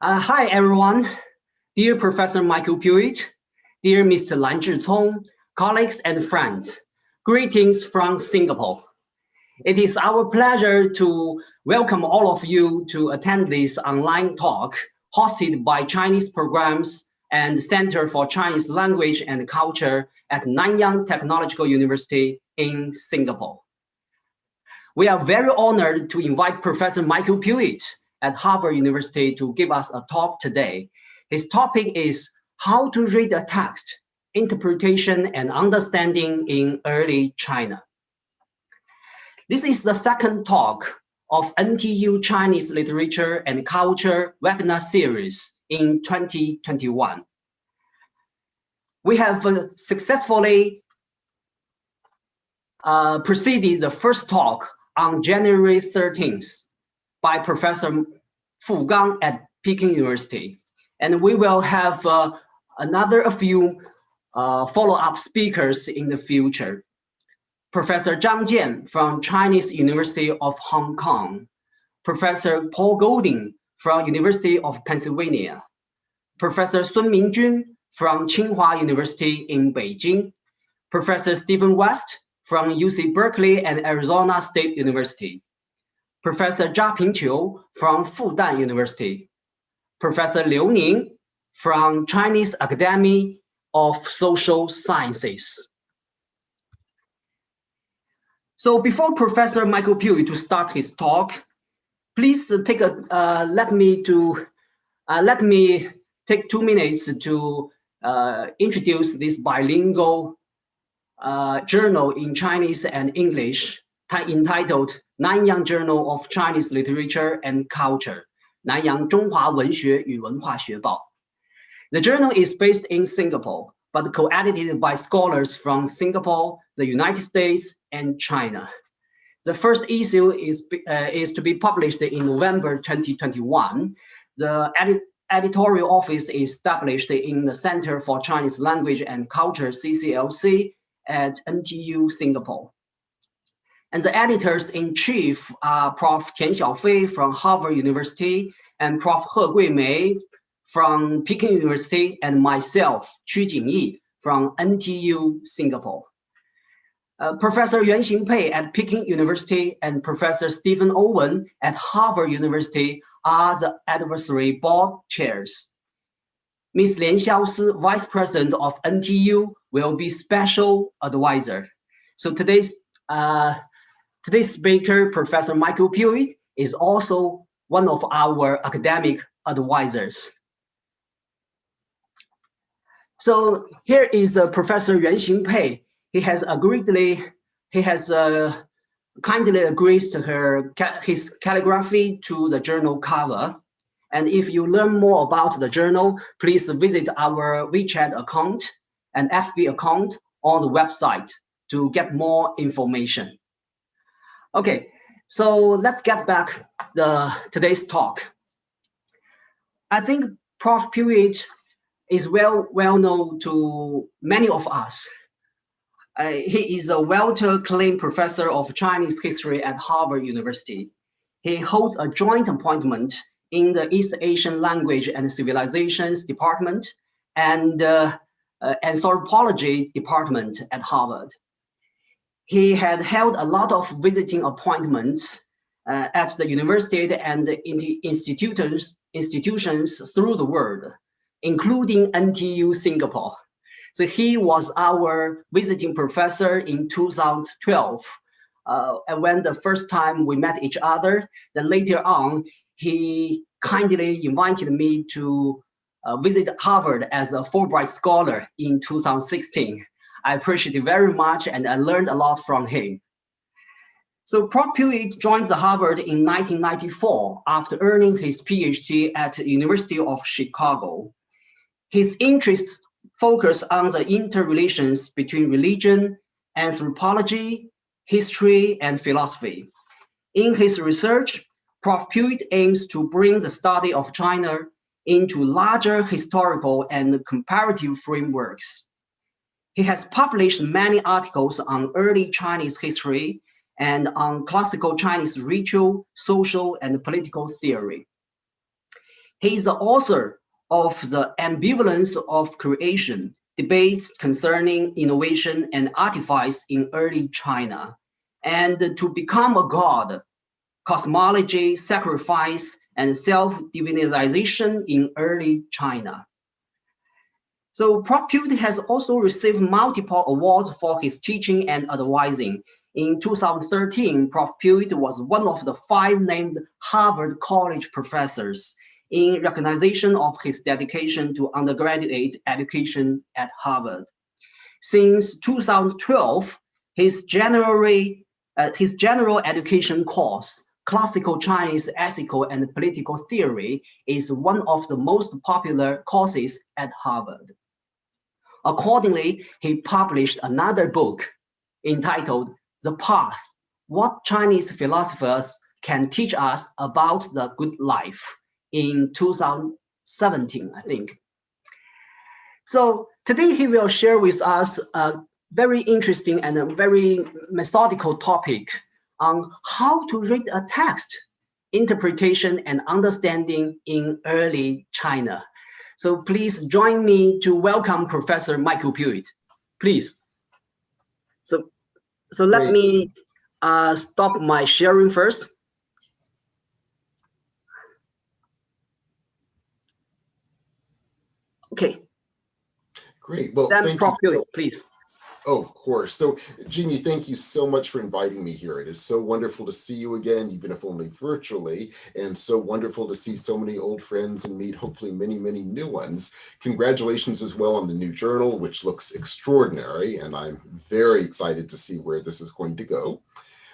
Hi, everyone. Dear Professor Michael Puett, dear Mr. Lan Zhicong, colleagues and friends, greetings from Singapore. It is our pleasure to welcome all of you to attend this online talk hosted by Chinese Programs and Center for Chinese Language and Culture at Nanyang Technological University in Singapore. We are very honored to invite Professor Michael Puett at Harvard University to give us a talk today. His topic is how to read a text, interpretation and understanding in early China. This is the second talk of NTU Chinese Literature and Culture webinar series in 2021. We have successfully preceded the first talk on January 13th by Professor Fu Gang at Peking University. And we will have a few follow-up speakers in the future. Professor Zhang Jian from Chinese University of Hong Kong, Professor Paul Golding from University of Pennsylvania, Professor Sun Mingjun from Tsinghua University in Beijing, Professor Stephen West from UC Berkeley and Arizona State University, Professor Zha Pingqiu from Fudan University, Professor Liu Ning from Chinese Academy of Social Sciences. So before Professor Michael Puett to start his talk, please let me take 2 minutes to introduce this bilingual journal in Chinese and English entitled Nanyang Journal of Chinese Literature and Culture, Nanyang 中华文学与文化学报. The journal is based in Singapore, but co-edited by scholars from Singapore, the United States, and China. The first issue is to be published in November 2021. The editorial office is established in the Center for Chinese Language and Culture, CCLC, at NTU Singapore. And the editors-in-chief are Prof. Tian Xiaofei from Harvard University and Prof. He Guimei from Peking University and myself, Qu Jingyi, from NTU Singapore. Professor Yuan Xingpei at Peking University and Professor Stephen Owen at Harvard University are the advisory board chairs. Ms. Lian Xiaosi, Vice President of NTU, will be special advisor. So today's speaker, Professor Michael Puett, is also one of our academic advisors. So here is Professor Yuan Xingpei. He has kindly agreed to his calligraphy to the journal cover. And if you learn more about the journal, please visit our WeChat account and FB account on the website to get more information. Okay, so let's get back to today's talk. I think Prof. Puett is well known to many of us. He is a well-acclaimed professor of Chinese history at Harvard University. He holds a joint appointment in the East Asian Language and Civilizations Department and Anthropology Department at Harvard. He had held a lot of visiting appointments at the university and institutions through the world, including NTU Singapore. So he was our visiting professor in 2012. And when the first time we met each other, then later on, he kindly invited me to visit Harvard as a Fulbright scholar in 2016. I appreciate it very much, and I learned a lot from him. So Prof. Puett joined the Harvard in 1994 after earning his PhD at the University of Chicago. His interests focus on the interrelations between religion, anthropology, history, and philosophy. In his research, Prof. Puett aims to bring the study of China into larger historical and comparative frameworks. He has published many articles on early Chinese history and on classical Chinese ritual, social, and political theory. He is the author of The Ambivalence of Creation, Debates Concerning Innovation and Artifice in Early China, and To Become a God, Cosmology, Sacrifice, and Self-Divinization in Early China. So Prof. Puett has also received multiple awards for his teaching and advising. In 2013, Prof. Puett was one of the 5 named Harvard College professors in recognition of his dedication to undergraduate education at Harvard. Since 2012, his general education course, Classical Chinese Ethical and Political Theory, is one of the most popular courses at Harvard. Accordingly, he published another book entitled The Path: What Chinese Philosophers Can Teach Us About the Good Life in 2017, I think. So today he will share with us a very interesting and a very methodical topic on how to read a text, interpretation and understanding in early China. So please join me to welcome Professor Michael Puett, please. So let me stop my sharing first. Okay. Great. Well, then thank Prof. you. Puett, please. Oh, of course. So, Jeannie, thank you so much for inviting me here. It is so wonderful to see you again, even if only virtually, and so wonderful to see so many old friends and meet hopefully many, many new ones. Congratulations as well on the new journal, which looks extraordinary, and I'm very excited to see where this is going to go.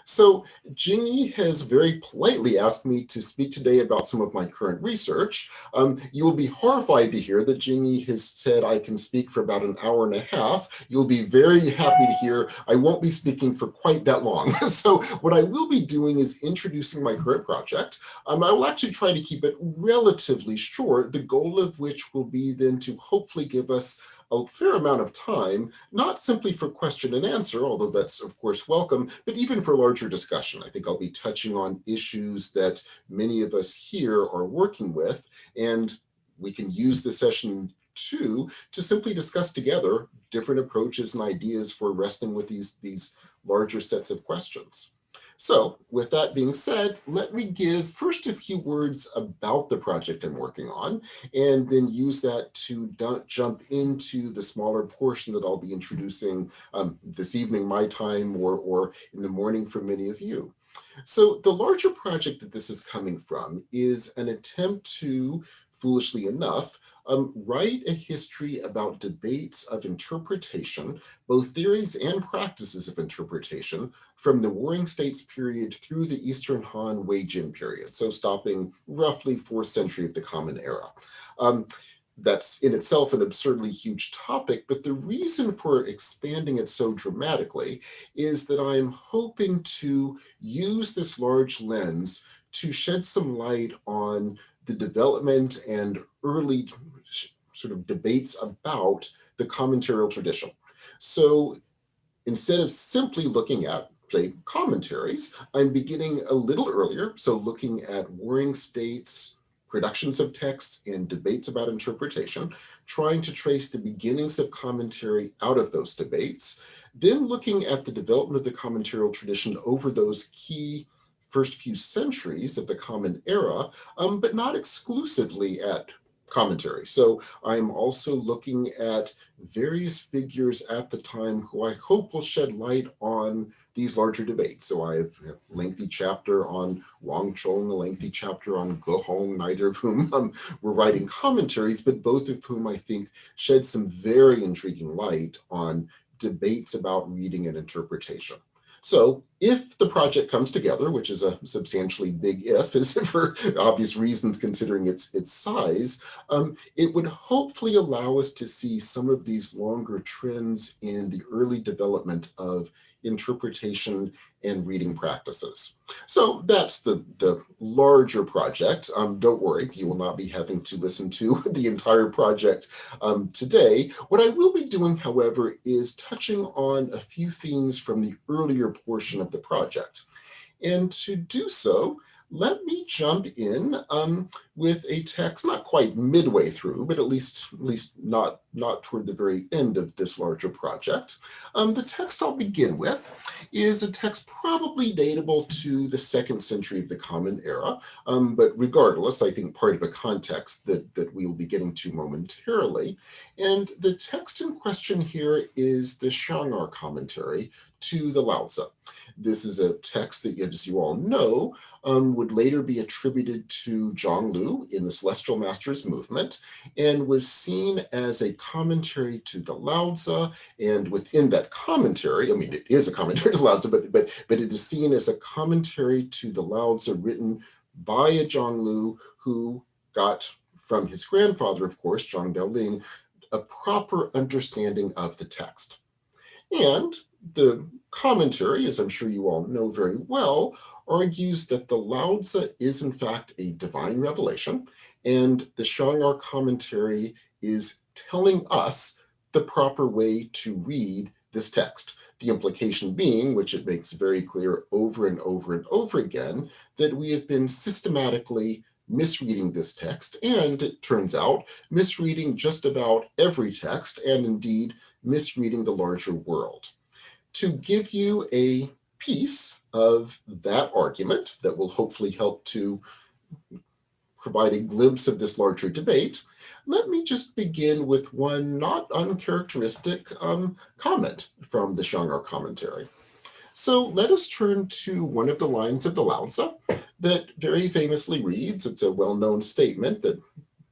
So Jingyi has very politely asked me to speak today about some of my current research. You will be horrified to hear that Jingyi has said I can speak for about an hour and a half. You'll be very happy to hear I won't be speaking for quite that long. So what I will be doing is introducing my current project. I will actually try to keep it relatively short, the goal of which will be then to hopefully give us a fair amount of time, not simply for question and answer, although that's of course welcome, but even for larger discussion. I think I'll be touching on issues that many of us here are working with, and we can use the session too to simply discuss together different approaches and ideas for wrestling with these larger sets of questions. So with that being said, let me give first a few words about the project I'm working on, and then use that to jump into the smaller portion that I'll be introducing this evening, my time, or in the morning for many of you. So the larger project that this is coming from is an attempt to, foolishly enough, write a history about debates of interpretation, both theories and practices of interpretation, from the Warring States period through the Eastern Han Wei-Jin period, so stopping roughly 4th century of the Common Era. That's in itself an absurdly huge topic, but the reason for expanding it so dramatically is that I'm hoping to use this large lens to shed some light on the development and early sort of debates about the commentarial tradition. So instead of simply looking at, say, commentaries, I'm beginning a little earlier, so looking at Warring States, productions of texts, and debates about interpretation, trying to trace the beginnings of commentary out of those debates, then looking at the development of the commentarial tradition over those key first few centuries of the Common Era, but not exclusively at commentary. So I'm also looking at various figures at the time who I hope will shed light on these larger debates. So I have a lengthy chapter on Wang Chong, a lengthy chapter on Ge Hong, neither of whom were writing commentaries, but both of whom I think shed some very intriguing light on debates about reading and interpretation. So if the project comes together, which is a substantially big if, for obvious reasons considering its size, it would hopefully allow us to see some of these longer trends in the early development of interpretation and reading practices. So that's the larger project. Don't worry, you will not be having to listen to the entire project today. What I will be doing, however, is touching on a few themes from the earlier portion of the project. And to do so, let me jump in with a text not quite midway through, but at least not toward the very end of this larger project. The text I'll begin with is a text probably datable to the 2nd century of the Common Era, but regardless, I think part of a context that we'll be getting to momentarily. And the text in question here is the Shangar commentary to the Lao Tzu. This is a text that, as you all know, would later be attributed to Zhang Lu in the Celestial Masters movement, and was seen as a commentary to the Lao Tzu. And within that commentary, I mean, it is a commentary to the Lao Tzu, but it is seen as a commentary to the Lao Tzu written by a Zhang Lu who got from his grandfather, of course, Zhang Daoling, a proper understanding of the text. And the commentary, as I'm sure you all know very well, argues that the Lao Tzu is in fact a divine revelation, and the Shangar commentary is telling us the proper way to read this text. The implication being, which it makes very clear over and over and over again, that we have been systematically misreading this text, and it turns out misreading just about every text, and indeed misreading the larger world. To give you a piece of that argument that will hopefully help to provide a glimpse of this larger debate, let me just begin with one not uncharacteristic comment from the Shangar commentary. So let us turn to one of the lines of the Lao Tzu that very famously reads, it's a well-known statement that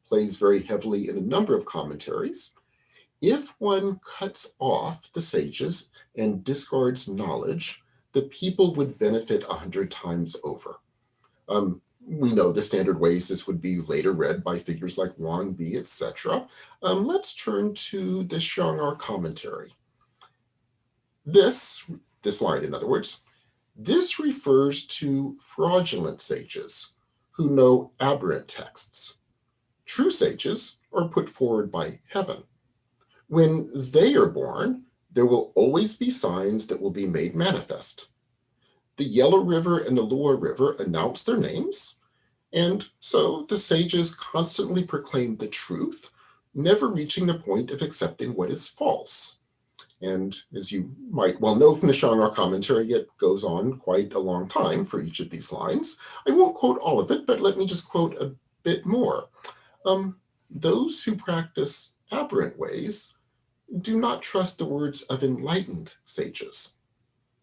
plays very heavily in a number of commentaries: if one cuts off the sages and discards knowledge, the people would benefit 100 times over. We know the standard ways this would be later read by figures like Wang Bi, etc. Let's turn to the Shangar commentary. This line, in other words, this refers to fraudulent sages who know aberrant texts. True sages are put forward by heaven. When they are born, there will always be signs that will be made manifest. The Yellow River and the Lower River announce their names, and so the sages constantly proclaim the truth, never reaching the point of accepting what is false. And as you might well know from the Shangar commentary, it goes on quite a long time for each of these lines. I won't quote all of it, but let me just quote a bit more. Those who practice aberrant ways do not trust the words of enlightened sages.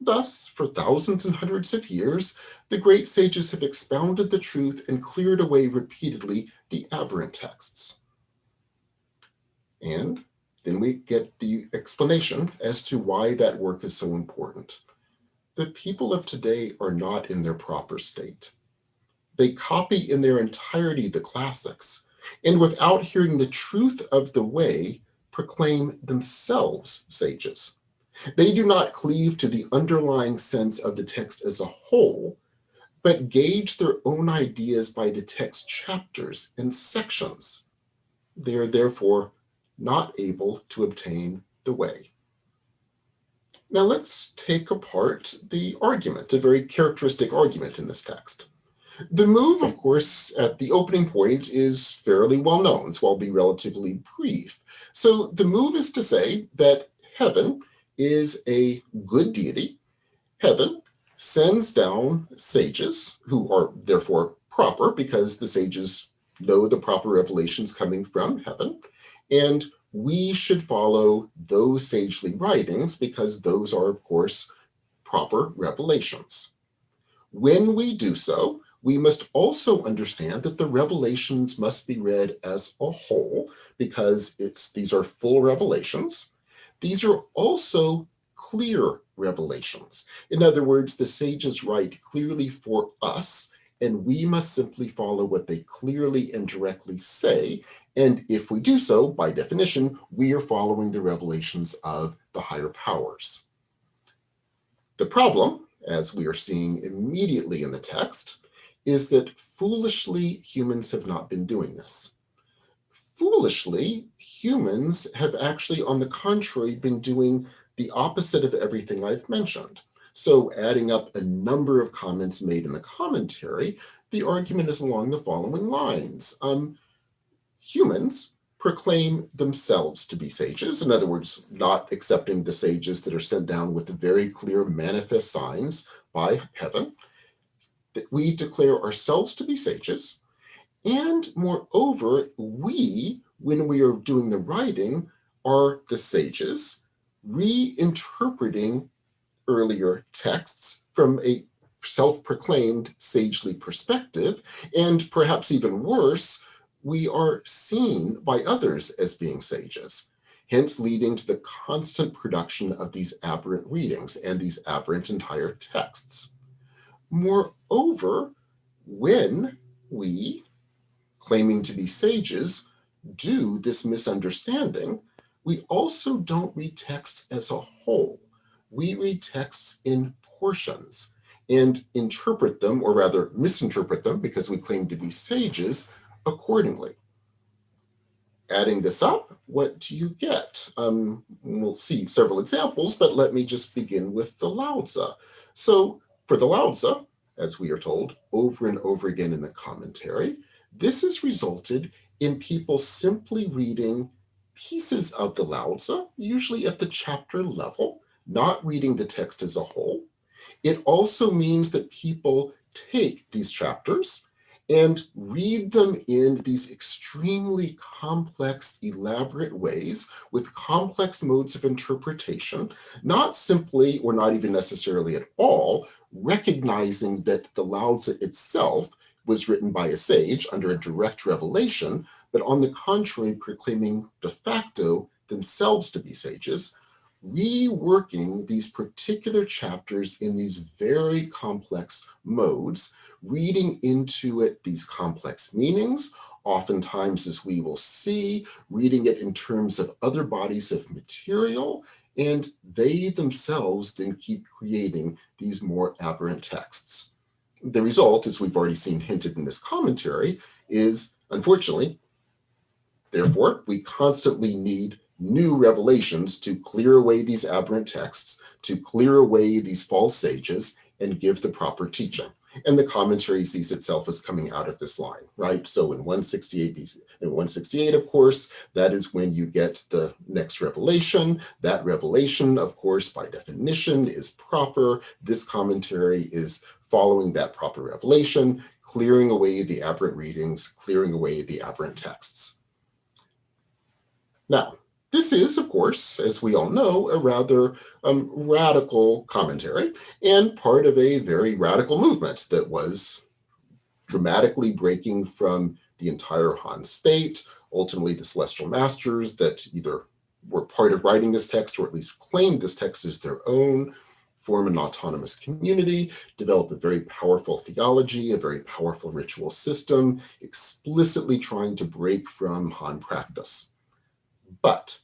Thus, for thousands and hundreds of years, the great sages have expounded the truth and cleared away repeatedly the aberrant texts. And then we get the explanation as to why that work is so important. The people of today are not in their proper state. They copy in their entirety the classics, and without hearing the truth of the way, proclaim themselves sages. They do not cleave to the underlying sense of the text as a whole, but gauge their own ideas by the text chapters and sections. They are therefore not able to obtain the way. Now let's take apart the argument, a very characteristic argument in this text. The move, of course, at the opening point is fairly well known, so I'll be relatively brief. So the move is to say that heaven is a good deity. Heaven sends down sages who are therefore proper because the sages know the proper revelations coming from heaven. And we should follow those sagely writings because those are, of course, proper revelations. When we do so, we must also understand that the revelations must be read as a whole because these are full revelations. These are also clear revelations. In other words, the sages write clearly for us, and we must simply follow what they clearly and directly say. And if we do so, by definition, we are following the revelations of the higher powers. The problem, as we are seeing immediately in the text, is that foolishly humans have not been doing this. Foolishly, humans have actually, on the contrary, been doing the opposite of everything I've mentioned. So adding up a number of comments made in the commentary, the argument is along the following lines. Humans proclaim themselves to be sages, in other words, not accepting the sages that are sent down with very clear manifest signs by heaven, that we declare ourselves to be sages, and moreover, we, when we are doing the writing, are the sages, reinterpreting earlier texts from a self-proclaimed sagely perspective, and perhaps even worse, we are seen by others as being sages, hence leading to the constant production of these aberrant readings and these aberrant entire texts. Moreover, when we, claiming to be sages, do this misunderstanding, we also don't read texts as a whole. We read texts in portions and interpret them, or rather misinterpret them, because we claim to be sages, accordingly. Adding this up, what do you get? We'll see several examples, but let me just begin with the Laozi. So for the Laozi, as we are told over and over again in the commentary, this has resulted in people simply reading pieces of the Laozi, usually at the chapter level, not reading the text as a whole. It also means that people take these chapters and read them in these extremely complex, elaborate ways with complex modes of interpretation, not simply or not even necessarily at all recognizing that the Laozi itself was written by a sage under a direct revelation, but on the contrary, proclaiming de facto themselves to be sages, reworking these particular chapters in these very complex modes, reading into it these complex meanings, oftentimes, as we will see, reading it in terms of other bodies of material, and they themselves then keep creating these more aberrant texts. The result, as we've already seen hinted in this commentary, is, unfortunately, therefore, we constantly need new revelations to clear away these aberrant texts, to clear away these false sages, and give the proper teaching. And the commentary sees itself as coming out of this line, right? So in 168 BC, in 168, of course, that is when you get the next revelation. That revelation, of course, by definition, is proper. This commentary is following that proper revelation, clearing away the aberrant readings, clearing away the aberrant texts. Now, this is, of course, as we all know, a rather radical commentary and part of a very radical movement that was dramatically breaking from the entire Han state, ultimately the Celestial Masters that either were part of writing this text or at least claimed this text as their own, form an autonomous community, develop a very powerful theology, a very powerful ritual system, explicitly trying to break from Han practice. But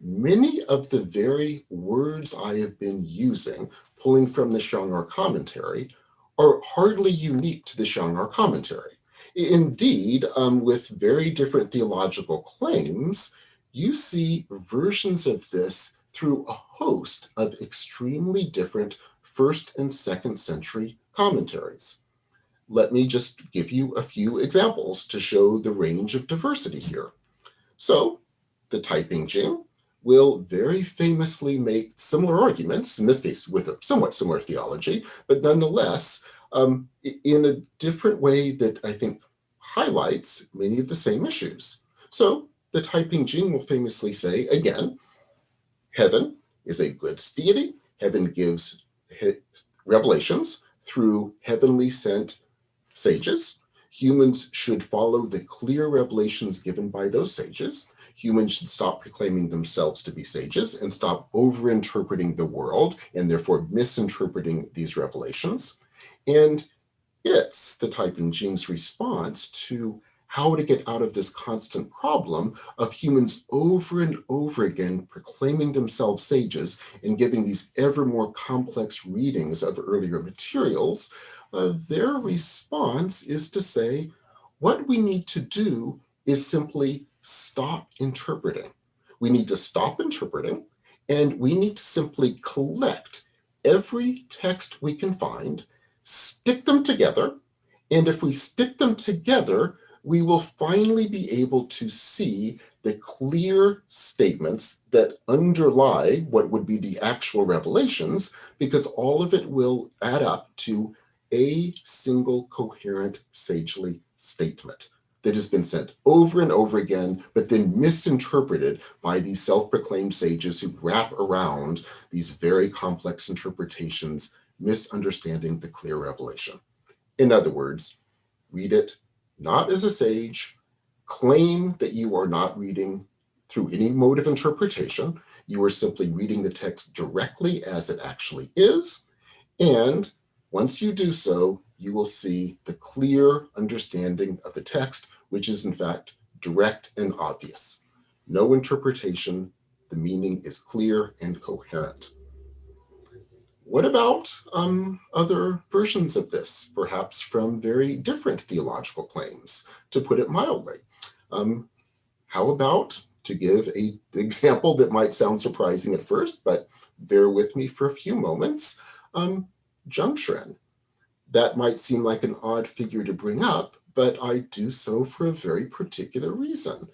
many of the very words I have been using, pulling from the Xiangar commentary, are hardly unique to the Xiangar commentary. Indeed, with very different theological claims, you see versions of this through a host of extremely different 1st and 2nd century commentaries. Let me just give you a few examples to show the range of diversity here. So, the Taiping Jing will very famously make similar arguments, in this case with a somewhat similar theology, but nonetheless, in a different way that I think highlights many of the same issues. So the Taiping Jing will famously say, again, heaven is a good deity. Heaven gives revelations through heavenly sent sages. Humans should follow the clear revelations given by those sages. Humans should stop proclaiming themselves to be sages and stop overinterpreting the world and therefore misinterpreting these revelations. And it's the Taiping Jing's response to how to get out of this constant problem of humans over and over again proclaiming themselves sages and giving these ever more complex readings of earlier materials. Their response is to say, what we need to do is simply stop interpreting. We need to stop interpreting, and we need to simply collect every text we can find, stick them together, And if we stick them together, we will finally be able to see the clear statements that underlie what would be the actual revelations, because all of it will add up to a single coherent sagely statement that has been said over and over again, but then misinterpreted by these self-proclaimed sages who wrap around these very complex interpretations, misunderstanding the clear revelation. In other words, read it not as a sage, claim that you are not reading through any mode of interpretation. You are simply reading the text directly as it actually is. And once you do so, you will see the clear understanding of the text, which is in fact direct and obvious. No interpretation, the meaning is clear and coherent. What about other versions of this, perhaps from very different theological claims, to put it mildly? How about, to give an example that might sound surprising at first, but bear with me for a few moments, Zheng. That might seem like an odd figure to bring up, but I do so for a very particular reason.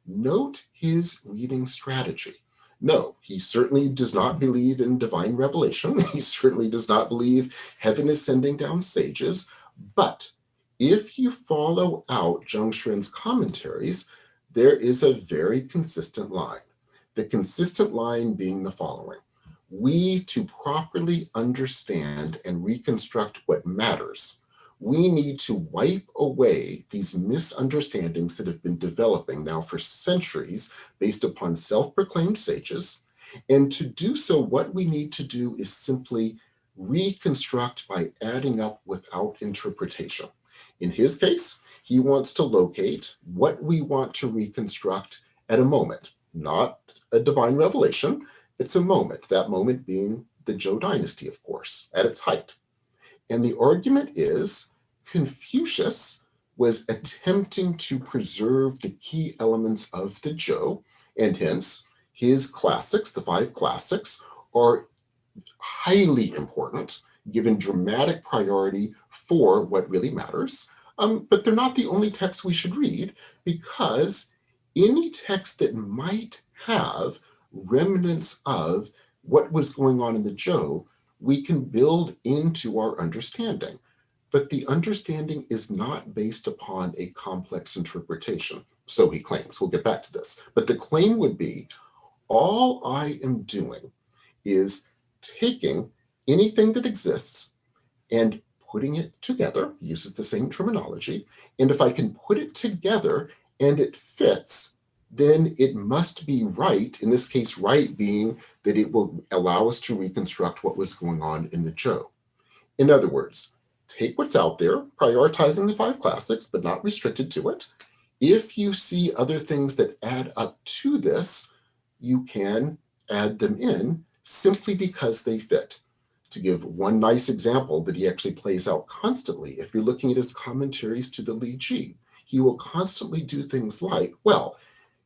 Note his reading strategy. No, he certainly does not believe in divine revelation. He certainly does not believe heaven is sending down sages. But if you follow out Zheng's commentaries, there is a very consistent line. The consistent line being the following. We, to properly understand and reconstruct what matters, we need to wipe away these misunderstandings that have been developing now for centuries based upon self-proclaimed sages. And to do so, what we need to do is simply reconstruct by adding up without interpretation. In his case, he wants to locate what we want to reconstruct at a moment, not a divine revelation. It's a moment, that moment being the Zhou dynasty, of course, at its height. And the argument is Confucius was attempting to preserve the key elements of the Zhou, and hence his classics, the 5 classics, are highly important, given dramatic priority for what really matters. But they're not the only texts we should read, because any text that might have remnants of what was going on in the Zhou, we can build into our understanding. But the understanding is not based upon a complex interpretation, so he claims. We'll get back to this. But the claim would be, all I am doing is taking anything that exists and putting it together, he uses the same terminology, and if I can put it together and it fits, then it must be right, in this case, right being that it will allow us to reconstruct what was going on in the Zhou. In other words, take what's out there, prioritizing the 5 classics, but not restricted to it. If you see other things that add up to this, you can add them in simply because they fit. To give one nice example that he actually plays out constantly, if you're looking at his commentaries to the Li Ji, he will constantly do things like, well,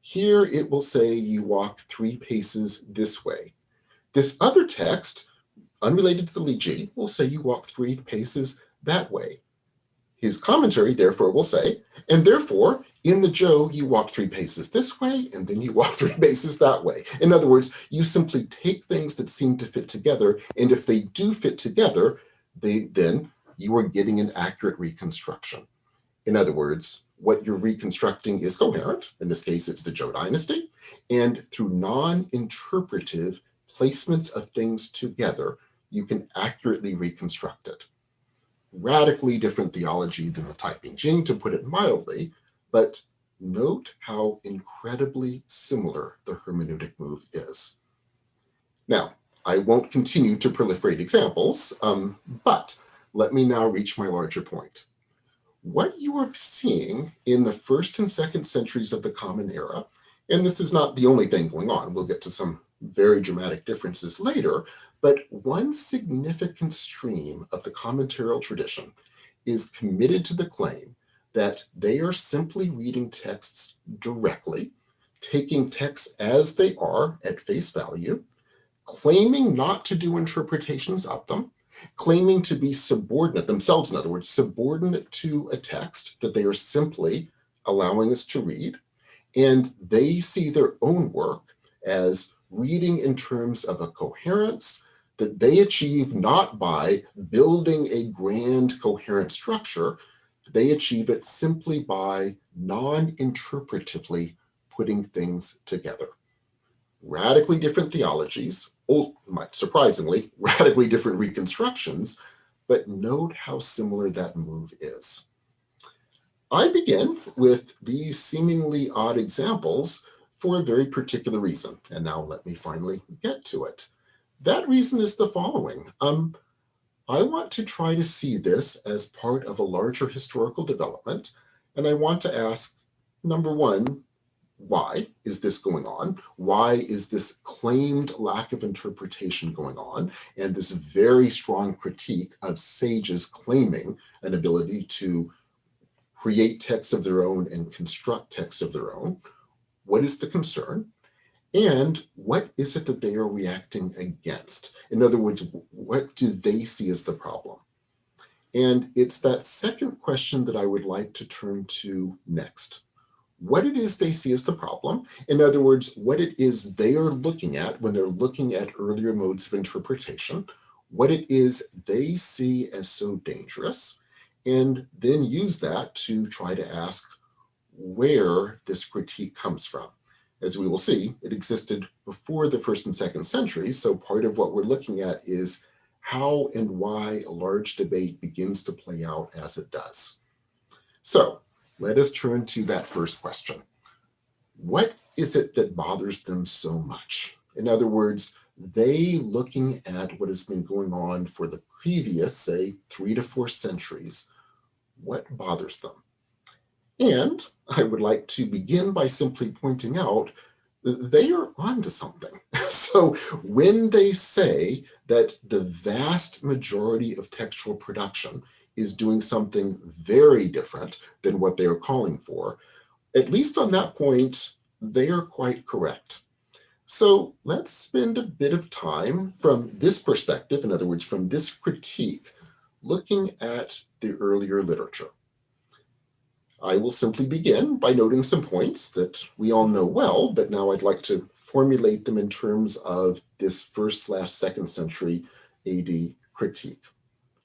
here it will say you walk 3 paces this way. This other text, unrelated to the Li Ji, will say you walk 3 paces that way. His commentary, therefore, will say, and therefore, in the Zhou, you walk 3 paces this way, and then you walk 3 paces that way. In other words, you simply take things that seem to fit together, and if they do fit together, then you are getting an accurate reconstruction. In other words, what you're reconstructing is coherent. In this case, it's the Zhou dynasty. And through non-interpretive placements of things together, you can accurately reconstruct it. Radically different theology than the Taiping Jing, to put it mildly, but note how incredibly similar the hermeneutic move is. Now, I won't continue to proliferate examples, but let me now reach my larger point. What you are seeing in the 1st and 2nd centuries of the Common Era, and this is not the only thing going on, we'll get to some very dramatic differences later, but one significant stream of the commentarial tradition is committed to the claim that they are simply reading texts directly, taking texts as they are at face value, claiming not to do interpretations of them, claiming to be subordinate themselves, in other words, subordinate to a text that they are simply allowing us to read. And they see their own work as reading in terms of a coherence that they achieve not by building a grand coherent structure. They achieve it simply by non-interpretively putting things together. Radically different theologies, surprisingly, radically different reconstructions, but note how similar that move is. I begin with these seemingly odd examples for a very particular reason, and now let me finally get to it. That reason is the following. I want to try to see this as part of a larger historical development, and I want to ask, number one, why is this going on? Why is this claimed lack of interpretation going on? And this very strong critique of sages claiming an ability to create texts of their own and construct texts of their own. What is the concern? And what is it that they are reacting against? In other words, what do they see as the problem? And it's that second question that I would like to turn to next. What it is they see as the problem. In other words, what it is they are looking at when they're looking at earlier modes of interpretation, what it is they see as so dangerous, and then use that to try to ask where this critique comes from. As we will see, it existed before the 1st and 2nd centuries, so part of what we're looking at is how and why a large debate begins to play out as it does. So let us turn to that first question. What is it that bothers them so much? In other words, they looking at what has been going on for the previous, say, 3 to 4 centuries, what bothers them? And I would like to begin by simply pointing out that they are onto something. So when they say that the vast majority of textual production is doing something very different than what they are calling for, at least on that point, they are quite correct. So let's spend a bit of time from this perspective, in other words, from this critique, looking at the earlier literature. I will simply begin by noting some points that we all know well, but now I'd like to formulate them in terms of this 1st/2nd century AD critique.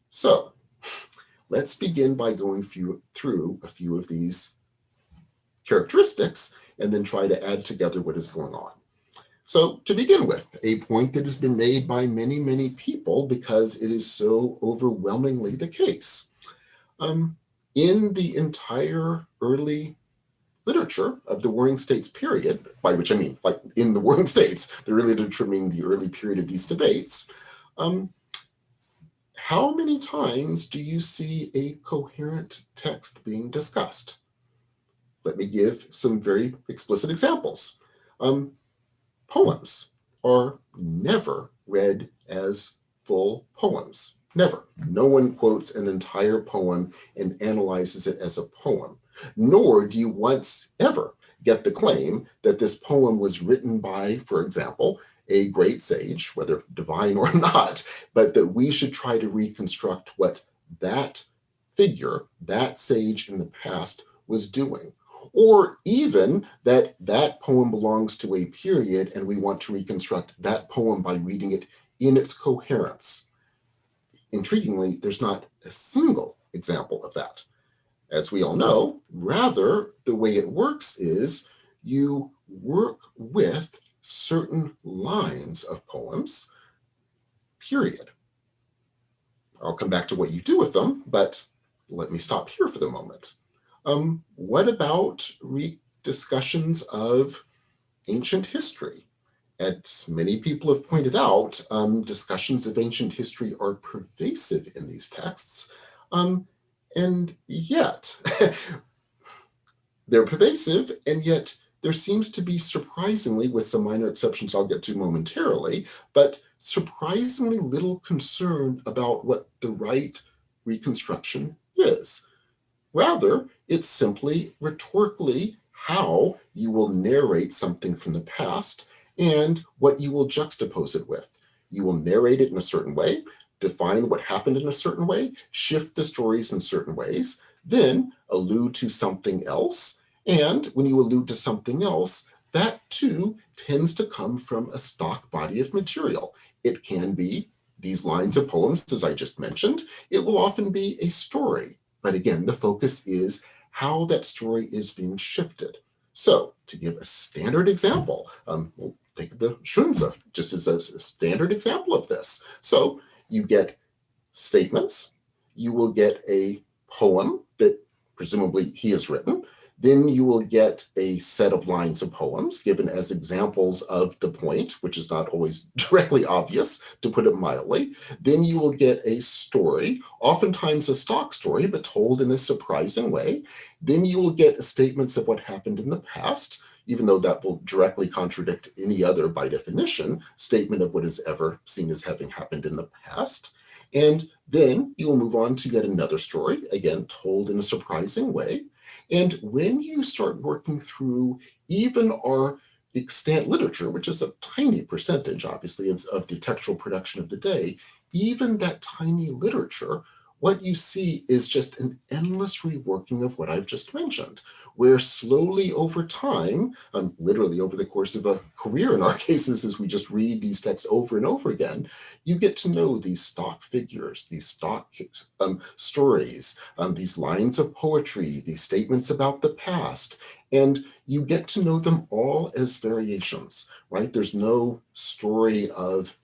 So let's begin by going through a few of these characteristics and then try to add together what is going on. So to begin with, a point that has been made by many, many people because it is so overwhelmingly the case. In the entire early literature of the Warring States period, by which I mean, like in the Warring States, the early literature meaning the early period of these debates, how many times do you see a coherent text being discussed? Let me give some very explicit examples. Poems are never read as full poems. Never. No one quotes an entire poem and analyzes it as a poem, nor do you once ever get the claim that this poem was written by, for example, a great sage, whether divine or not, but that we should try to reconstruct what that figure, that sage in the past was doing. Or even that that poem belongs to a period and we want to reconstruct that poem by reading it in its coherence. Intriguingly, there's not a single example of that. As we all know, rather, the way it works is you work with certain lines of poems, period. I'll come back to what you do with them, but let me stop here for the moment. What about discussions of ancient history? As many people have pointed out, discussions of ancient history are pervasive in these texts, and yet they're pervasive, and yet there seems to be surprisingly, with some minor exceptions I'll get to momentarily, but surprisingly little concern about what the right reconstruction is. Rather, it's simply rhetorically how you will narrate something from the past and what you will juxtapose it with. You will narrate it in a certain way, define what happened in a certain way, shift the stories in certain ways, then allude to something else. And when you allude to something else, that too tends to come from a stock body of material. It can be these lines of poems, as I just mentioned. It will often be a story. But again, the focus is how that story is being shifted. So to give a standard example, we'll take the Shunzi just as a standard example of this. So you get statements, you will get a poem that presumably he has written, then you will get a set of lines of poems given as examples of the point, which is not always directly obvious, to put it mildly. Then you will get a story, oftentimes a stock story, but told in a surprising way. Then you will get statements of what happened in the past, even though that will directly contradict any other, by definition, statement of what is ever seen as having happened in the past. And then you will move on to yet another story, again, told in a surprising way. And when you start working through even our extant literature, which is a tiny percentage, obviously, of the textual production of the day, even that tiny literature, what you see is just an endless reworking of what I've just mentioned, where slowly over time, literally over the course of a career in our cases, as we just read these texts over and over again, you get to know these stock figures, these stock stories, these lines of poetry, these statements about the past, and you get to know them all as variations, right? There's no story of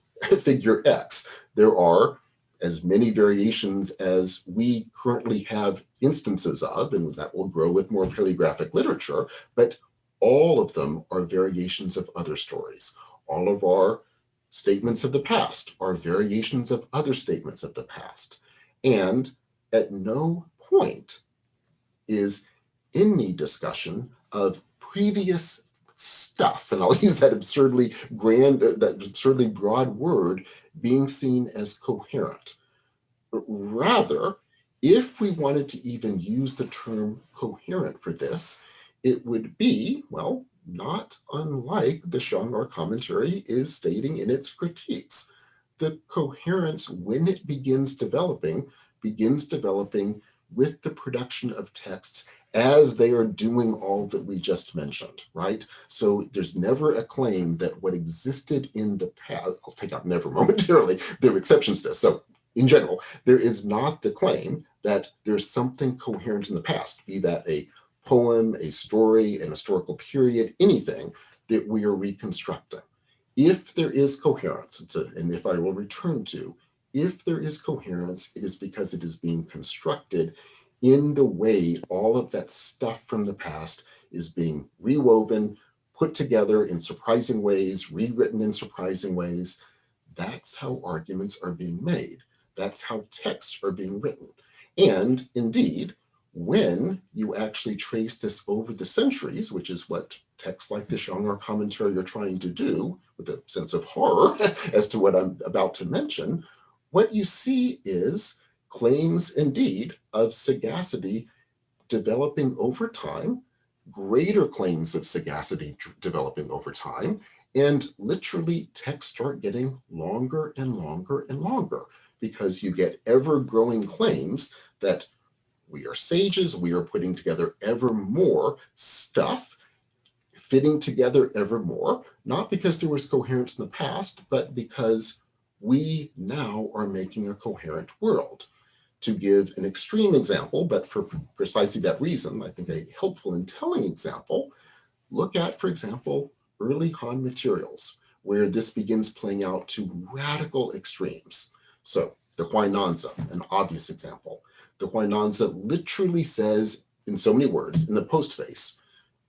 figure X. There are as many variations as we currently have instances of, and that will grow with more paleographic literature, but all of them are variations of other stories. All of our statements of the past are variations of other statements of the past. And at no point is any discussion of previous stuff, and I'll use that absurdly broad word, being seen as coherent. Rather, if we wanted to even use the term coherent for this, it would be, well, not unlike the Shanghai commentary is stating in its critiques. The coherence, when it begins developing with the production of texts as they are doing all that we just mentioned, right? So there's never a claim that what existed in the past, I'll take out never momentarily, there are exceptions to this. So in general, there is not the claim that there's something coherent in the past, be that a poem, a story, an historical period, anything that we are reconstructing. If there is coherence, and if I will return to, if there is coherence, it is because it is being constructed in the way all of that stuff from the past is being rewoven, put together in surprising ways, rewritten in surprising ways. That's how arguments are being made. That's how texts are being written. And indeed, when you actually trace this over the centuries, which is what texts like the Shanghai commentary are trying to do with a sense of horror as to what I'm about to mention, what you see is claims indeed of sagacity developing over time, greater claims of sagacity developing over time, and literally texts start getting longer and longer and longer because you get ever-growing claims that we are sages, we are putting together ever more stuff, fitting together ever more, not because there was coherence in the past, but because we now are making a coherent world. To give an extreme example, but for precisely that reason, I think a helpful and telling example, look at, for example, early Han materials, where this begins playing out to radical extremes. So the Huainanzi, an obvious example. The Huainanzi literally says, in so many words, in the postface,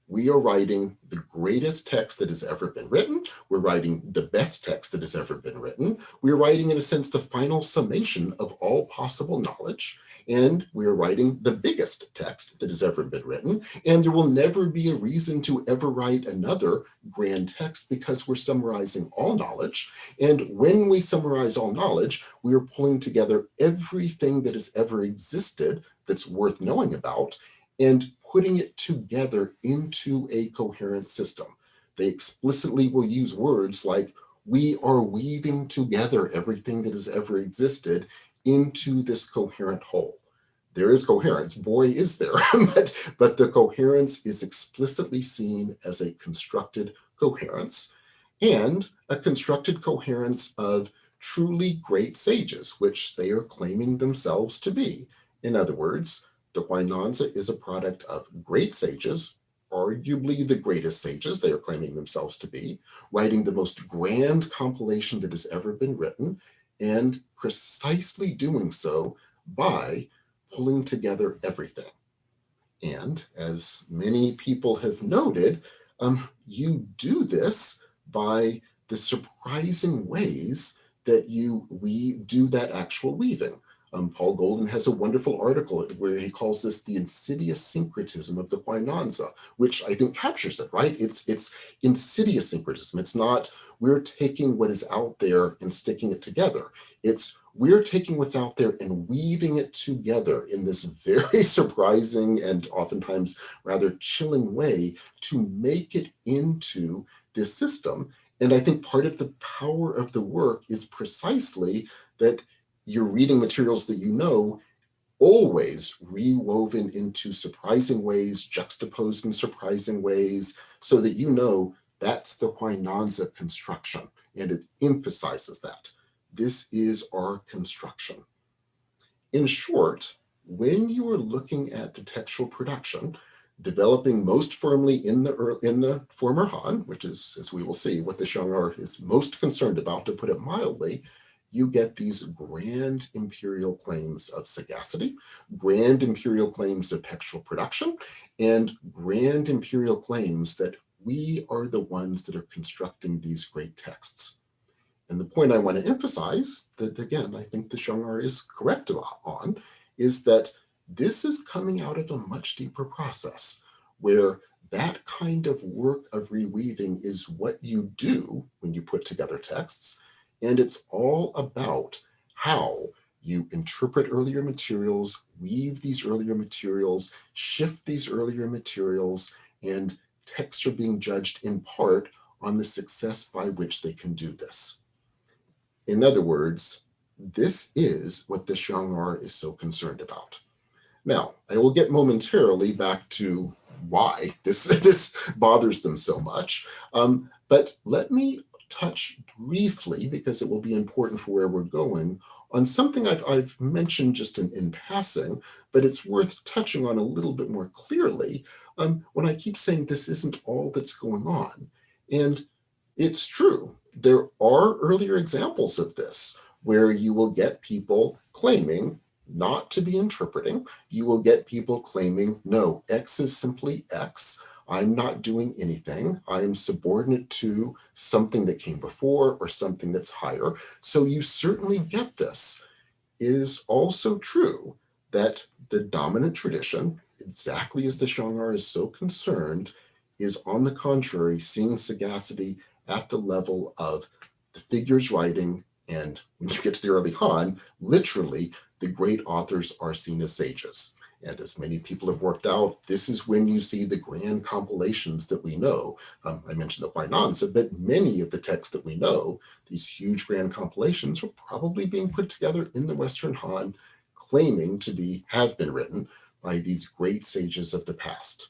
we are writing the greatest text that has ever been written. We're writing the best text that has ever been written. We're writing, in a sense, the final summation of all possible knowledge. And we're writing the biggest text that has ever been written. And there will never be a reason to ever write another grand text because we're summarizing all knowledge. And when we summarize all knowledge, we are pulling together everything that has ever existed that's worth knowing about and putting it together into a coherent system. They explicitly will use words like We are weaving together everything that has ever existed into this coherent whole. There is coherence, boy is there, but the coherence is explicitly seen as a constructed coherence, and a constructed coherence of truly great sages, which they are claiming themselves to be. In other words, the Huainanzi is a product of great sages, arguably the greatest sages they are claiming themselves to be, writing the most grand compilation that has ever been written, and precisely doing so by pulling together everything. And as many people have noted, you do this by the surprising ways that we do that actual weaving. Paul Golden has a wonderful article where he calls this the insidious syncretism of the Huainanzi, which I think captures it, right? It's insidious syncretism. It's not we're taking what is out there and sticking it together. It's we're taking what's out there and weaving it together in this very surprising and oftentimes rather chilling way to make it into this system. And I think part of the power of the work is precisely that you're reading materials that you know, always rewoven into surprising ways, juxtaposed in surprising ways, so that you know that's the Huainanzi construction, and it emphasizes that. This is our construction. In short, when you are looking at the textual production, developing most firmly in the former Han, which is, as we will see, what the Xiong'er is most concerned about, to put it mildly, you get these grand imperial claims of sagacity, grand imperial claims of textual production, and grand imperial claims that we are the ones that are constructing these great texts. And the point I want to emphasize, that again, I think the Xiong'er is correct on, is that this is coming out of a much deeper process, where that kind of work of reweaving is what you do when you put together texts. And it's all about how you interpret earlier materials, weave these earlier materials, shift these earlier materials, and texts are being judged in part on the success by which they can do this. In other words, this is what the Xiong'er is so concerned about. Now, I will get momentarily back to why this bothers them so much, but let me touch briefly, because it will be important for where we're going, on something I've mentioned just in passing, but it's worth touching on a little bit more clearly when I keep saying this isn't all that's going on. And it's true. There are earlier examples of this where you will get people claiming not to be interpreting. You will get people claiming, no, X is simply X. I'm not doing anything. I am subordinate to something that came before or something that's higher. So you certainly get this. It is also true that the dominant tradition, exactly as the Xiong'er is so concerned, is on the contrary seeing sagacity at the level of the figures writing, and when you get to the early Han, literally the great authors are seen as sages. And as many people have worked out, this is when you see the grand compilations that we know. I mentioned the Huainanzi, but many of the texts that we know, these huge grand compilations, are probably being put together in the Western Han, claiming to have been written by these great sages of the past.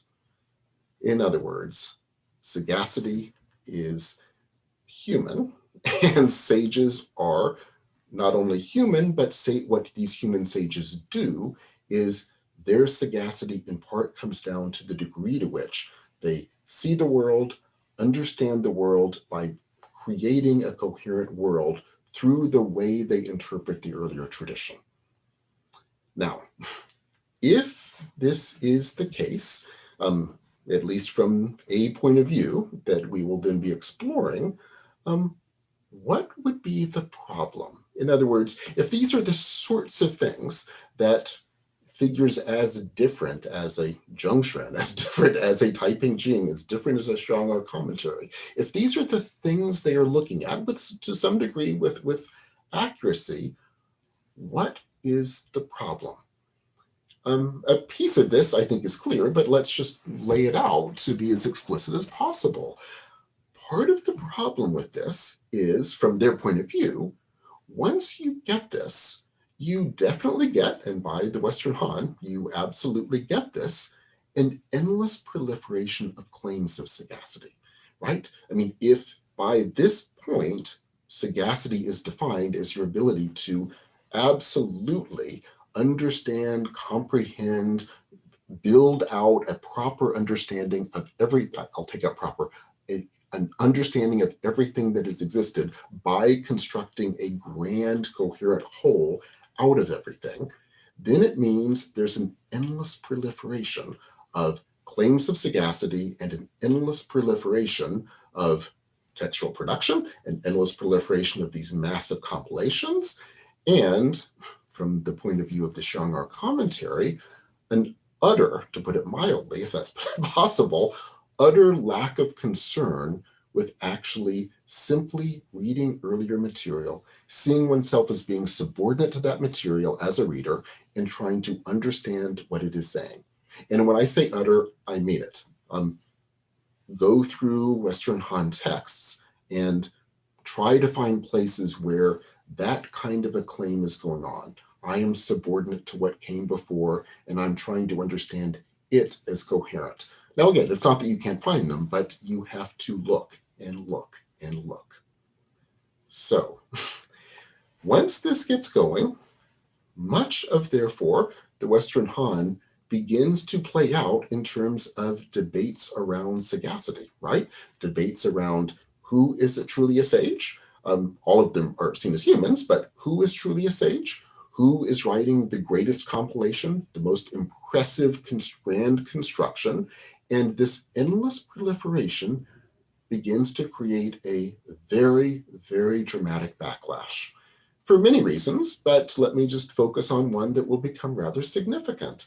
In other words, sagacity is human, and sages are not only human, but what these human sages do is their sagacity in part comes down to the degree to which they see the world, understand the world by creating a coherent world through the way they interpret the earlier tradition. Now, if this is the case, at least from a point of view that we will then be exploring, what would be the problem? In other words, if these are the sorts of things that figures as different as a Zhongshan, as different as a Taiping Jing, as different as a Xiong'er commentary, if these are the things they are looking at, but to some degree with accuracy, what is the problem? A piece of this I think is clear, but let's just lay it out to be as explicit as possible. part of the problem with this is, from their point of view, once you get this, you definitely get, and by the Western Han, you absolutely get this, an endless proliferation of claims of sagacity, right? I mean, if by this point, sagacity is defined as your ability to absolutely understand, comprehend, build out a proper understanding of I'll take out proper, an understanding of everything that has existed by constructing a grand, coherent whole out of everything, then it means there's an endless proliferation of claims of sagacity and an endless proliferation of textual production, an endless proliferation of these massive compilations, and from the point of view of the Xiangar commentary, an utter, to put it mildly, if that's possible, utter lack of concern with actually simply reading earlier material, seeing oneself as being subordinate to that material as a reader, and trying to understand what it is saying. And when I say utter, I mean it. Go through Western Han texts and try to find places where that kind of a claim is going on. I am subordinate to what came before, and I'm trying to understand it as coherent. Now, again, it's not that you can't find them, but you have to look and look and look. So once this gets going, much of, therefore, the Western Han begins to play out in terms of debates around sagacity, right? Debates around who is truly a sage. All of them are seen as humans, but who is truly a sage? Who is writing the greatest compilation, the most impressive grand construction? And this endless proliferation begins to create a very, very dramatic backlash for many reasons, but let me just focus on one that will become rather significant.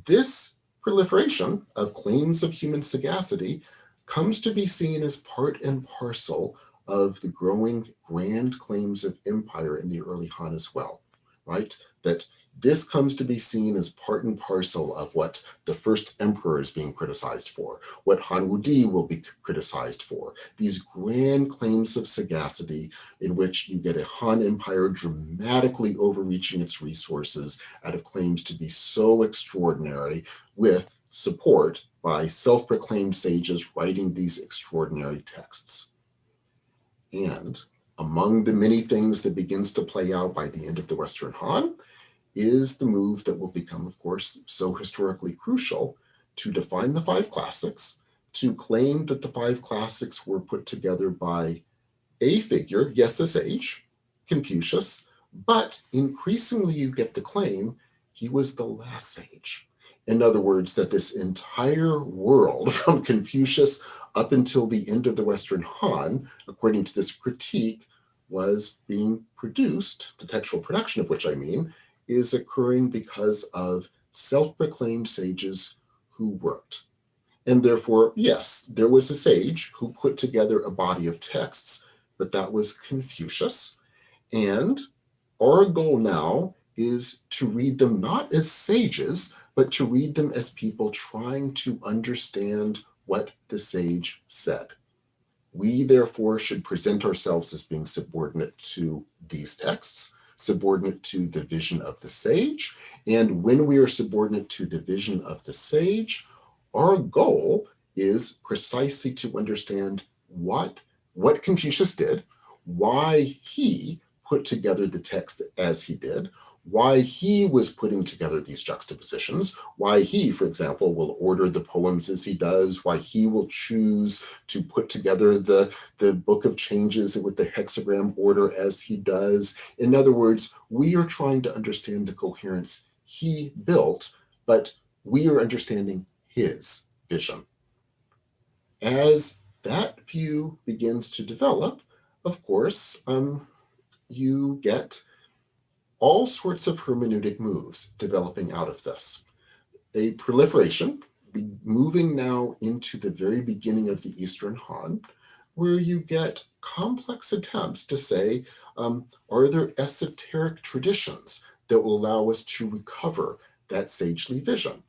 This proliferation of claims of human sagacity comes to be seen as part and parcel of the growing grand claims of empire in the early Han as well, right? That this comes to be seen as part and parcel of what the first emperor is being criticized for, what Han Wudi will be criticized for, these grand claims of sagacity in which you get a Han empire dramatically overreaching its resources out of claims to be so extraordinary, with support by self-proclaimed sages writing these extraordinary texts. And among the many things that begins to play out by the end of the Western Han is the move that will become, of course, so historically crucial to define the five classics, to claim that the five classics were put together by a figure, yes, a sage, Confucius, but increasingly you get the claim he was the last sage. In other words, that this entire world from Confucius up until the end of the Western Han, according to this critique, was being produced, the textual production of which I mean, is occurring because of self-proclaimed sages who worked. And therefore, yes, there was a sage who put together a body of texts, but that was Confucius. And our goal now is to read them not as sages, but to read them as people trying to understand what the sage said. We, therefore, should present ourselves as being subordinate to these texts, subordinate to the vision of the sage. And when we are subordinate to the vision of the sage, our goal is precisely to understand what Confucius did, why he put together the text as he did, why he was putting together these juxtapositions, why he, for example, will order the poems as he does, why he will choose to put together the book of changes with the hexagram order as he does. In other words, we are trying to understand the coherence he built, but we are understanding his vision. As that view begins to develop, of course, you get all sorts of hermeneutic moves developing out of this. A proliferation, moving now into the very beginning of the Eastern Han, where you get complex attempts to say, are there esoteric traditions that will allow us to recover that sagely vision?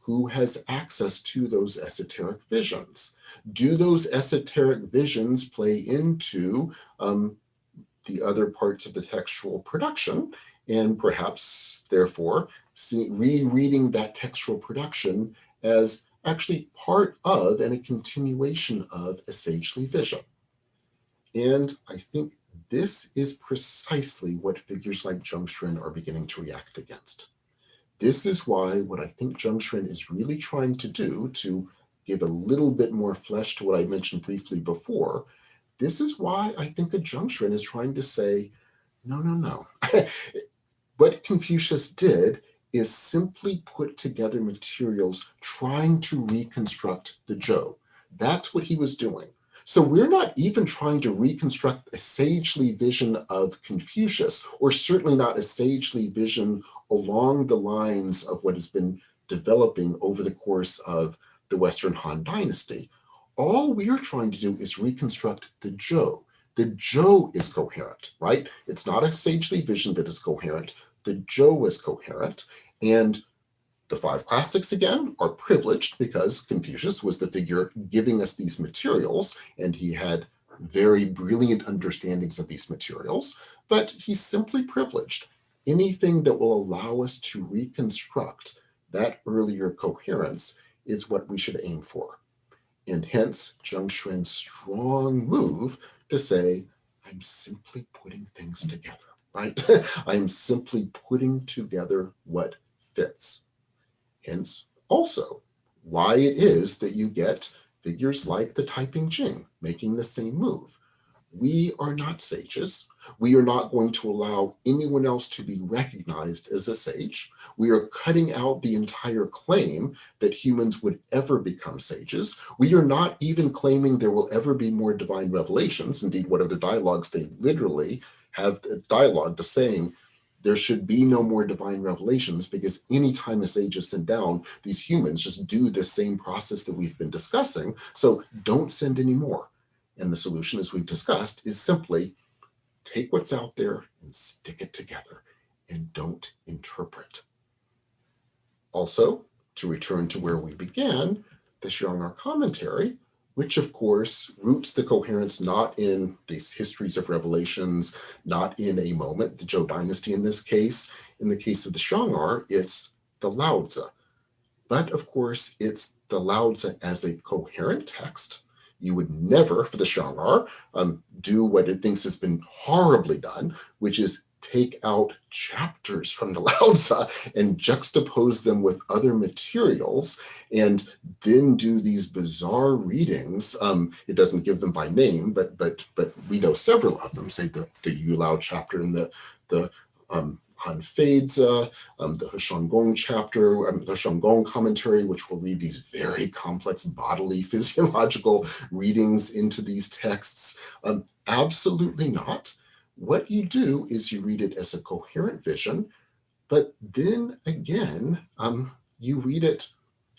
Who has access to those esoteric visions? Do those esoteric visions play into the other parts of the textual production, and perhaps, therefore, rereading that textual production as actually part of and a continuation of a sagely vision? And I think this is precisely what figures like Zheng Xuan are beginning to react against. This is why what I think Zheng Xuan is really trying to do, to give a little bit more flesh to what I mentioned briefly before, this is why I think that Zheng Xuan is trying to say, no. What Confucius did is simply put together materials trying to reconstruct the Zhou. That's what he was doing. So we're not even trying to reconstruct a sagely vision of Confucius, or certainly not a sagely vision along the lines of what has been developing over the course of the Western Han Dynasty. All we are trying to do is reconstruct the Zhou. The Zhou is coherent, right? It's not a sagely vision that is coherent. The Zhou is coherent. And the five classics, again, are privileged because Confucius was the figure giving us these materials, and he had very brilliant understandings of these materials, but he's simply privileged. Anything that will allow us to reconstruct that earlier coherence is what we should aim for. And hence, Zheng Xuan's strong move to say, I'm simply putting things together, right? I'm simply putting together what fits. Hence, also, why it is that you get figures like the Taiping Jing making the same move. We are not sages. We are not going to allow anyone else to be recognized as a sage. We are cutting out the entire claim that humans would ever become sages. We are not even claiming there will ever be more divine revelations. Indeed, what other dialogues, they literally have a dialogue to saying, there should be no more divine revelations, because anytime a sage is sent down, these humans just do the same process that we've been discussing. So don't send any more. And the solution, as we've discussed, is simply take what's out there and stick it together and don't interpret. Also, to return to where we began, the Xiong'er commentary, which of course roots the coherence not in these histories of revelations, not in a moment, the Zhou dynasty in this case. In the case of the Xiong'er, it's the Laozi. But of course, it's the Laozi as a coherent text. You would never, for the Xiong'er, do what it thinks has been horribly done, which is take out chapters from the Laozi and juxtapose them with other materials and then do these bizarre readings. It doesn't give them by name, but we know several of them, say the Yu Lao chapter in the Han Feizi, the Heshangong chapter, the Heshangong commentary, which will read these very complex bodily physiological readings into these texts. Absolutely not. What you do is you read it as a coherent vision, but then again, you read it,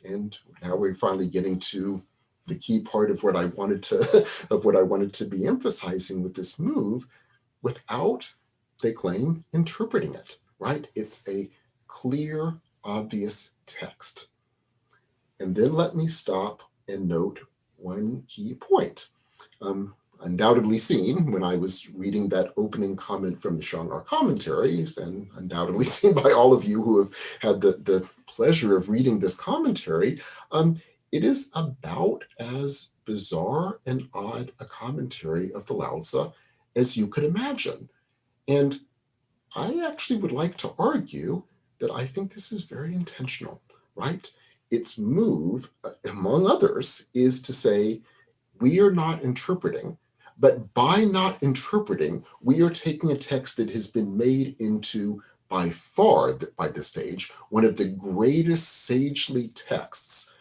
and now we're finally getting to the key part of what I wanted to be emphasizing with this move, without, they claim, interpreting it, right? It's a clear, obvious text. And then let me stop and note one key point. Undoubtedly seen when I was reading that opening comment from the Xiong'er commentaries, and undoubtedly seen by all of you who have had the pleasure of reading this commentary, it is about as bizarre and odd a commentary of the Laozi as you could imagine. And I actually would like to argue that I think this is very intentional, right? Its move, among others, is to say, we are not interpreting, but by not interpreting, we are taking a text that has been made into, by far, by this stage, one of the greatest sagely texts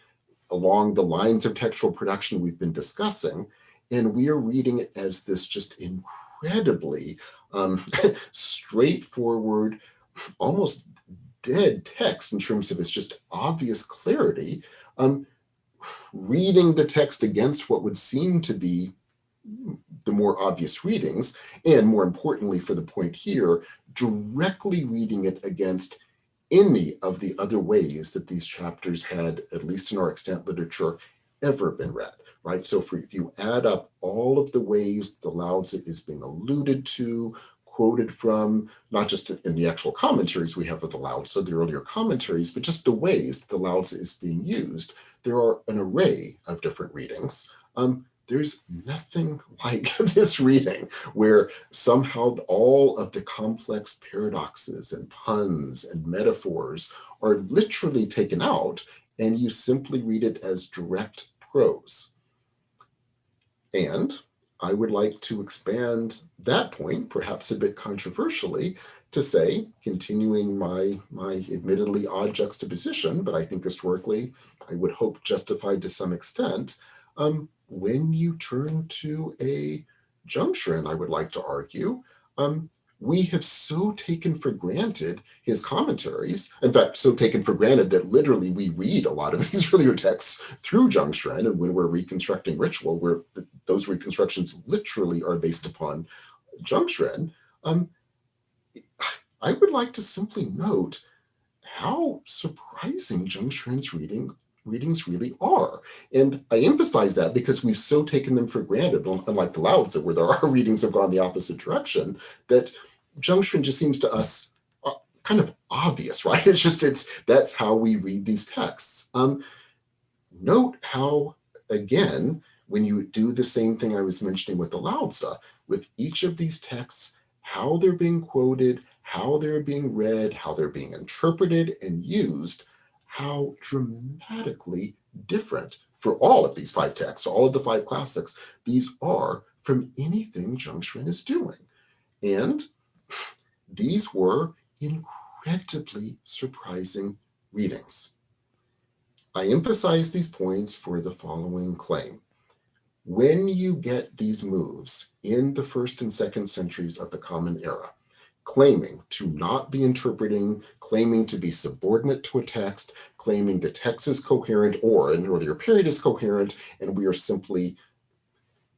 along the lines of textual production we've been discussing, and we are reading it as this just incredibly straightforward, almost dead text in terms of its just obvious clarity, reading the text against what would seem to be the more obvious readings, and more importantly for the point here, directly reading it against any of the other ways that these chapters had, at least in our extant literature, ever been read, right? So if you add up all of the ways the Lao Tzu is being alluded to, quoted from, not just in the actual commentaries we have of the Lao Tzu, the earlier commentaries, but just the ways that the Lao Tzu is being used, there are an array of different readings. There's nothing like this reading where somehow all of the complex paradoxes and puns and metaphors are literally taken out and you simply read it as direct prose. And I would like to expand that point, perhaps a bit controversially, to say, continuing my admittedly odd juxtaposition, but I think historically, I would hope justified to some extent, when you turn to a Zhengxuan, I would like to argue, we have so taken for granted his commentaries, in fact, so taken for granted that literally we read a lot of these earlier texts through Zhengxuan, and when we're reconstructing ritual, where those reconstructions literally are based upon Zhengxuan, I would like to simply note how surprising Zhengxuan's readings really are. And I emphasize that because we've so taken them for granted, unlike the Lao Tzu, where there are readings that have gone the opposite direction, that Zhengxuan just seems to us kind of obvious, right? That's how we read these texts. Note how, again, when you do the same thing I was mentioning with the Lao Tzu, with each of these texts, how they're being quoted, how they're being read, how they're being interpreted and used, how dramatically different for all of these 5 texts, all of the 5 classics, these are from anything Zhengxuan is doing. And these were incredibly surprising readings. I emphasize these points for the following claim. When you get these moves in the 1st and 2nd centuries of the Common Era, claiming to not be interpreting, claiming to be subordinate to a text, claiming the text is coherent or an earlier period is coherent, and we are simply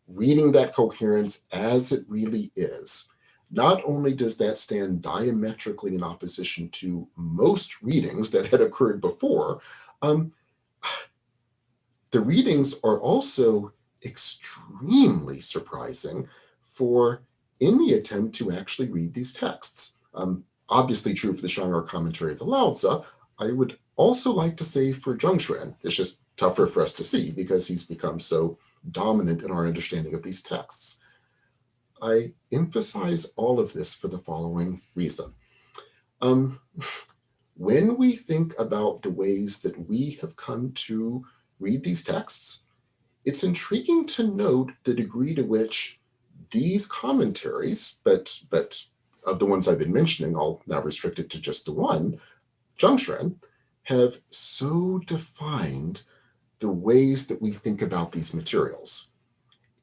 reading that coherence as it really is. Not only does that stand diametrically in opposition to most readings that had occurred before, the readings are also extremely surprising for any attempt to actually read these texts. Obviously true for the Shanghai commentary of the Lao Tzu. I would also like to say for Zhengxuan, it's just tougher for us to see because he's become so dominant in our understanding of these texts. I emphasize all of this for the following reason. When we think about the ways that we have come to read these texts, it's intriguing to note the degree to which these commentaries, but of the ones I've been mentioning, I'll now restrict it to just the one, Zhengxuan, have so defined the ways that we think about these materials.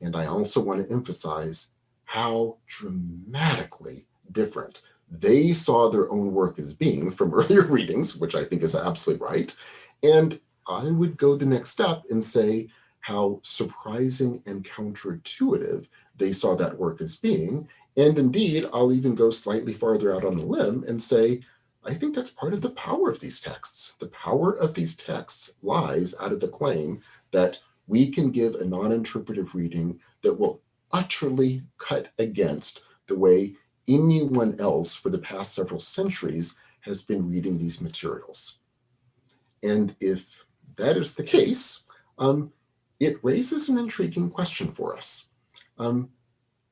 And I also want to emphasize how dramatically different they saw their own work as being from earlier readings, which I think is absolutely right. And I would go the next step and say how surprising and counterintuitive they saw that work as being. And indeed, I'll even go slightly farther out on the limb and say, I think that's part of the power of these texts. The power of these texts lies out of the claim that we can give a non-interpretive reading that will utterly cut against the way anyone else for the past several centuries has been reading these materials. And if that is the case, it raises an intriguing question for us.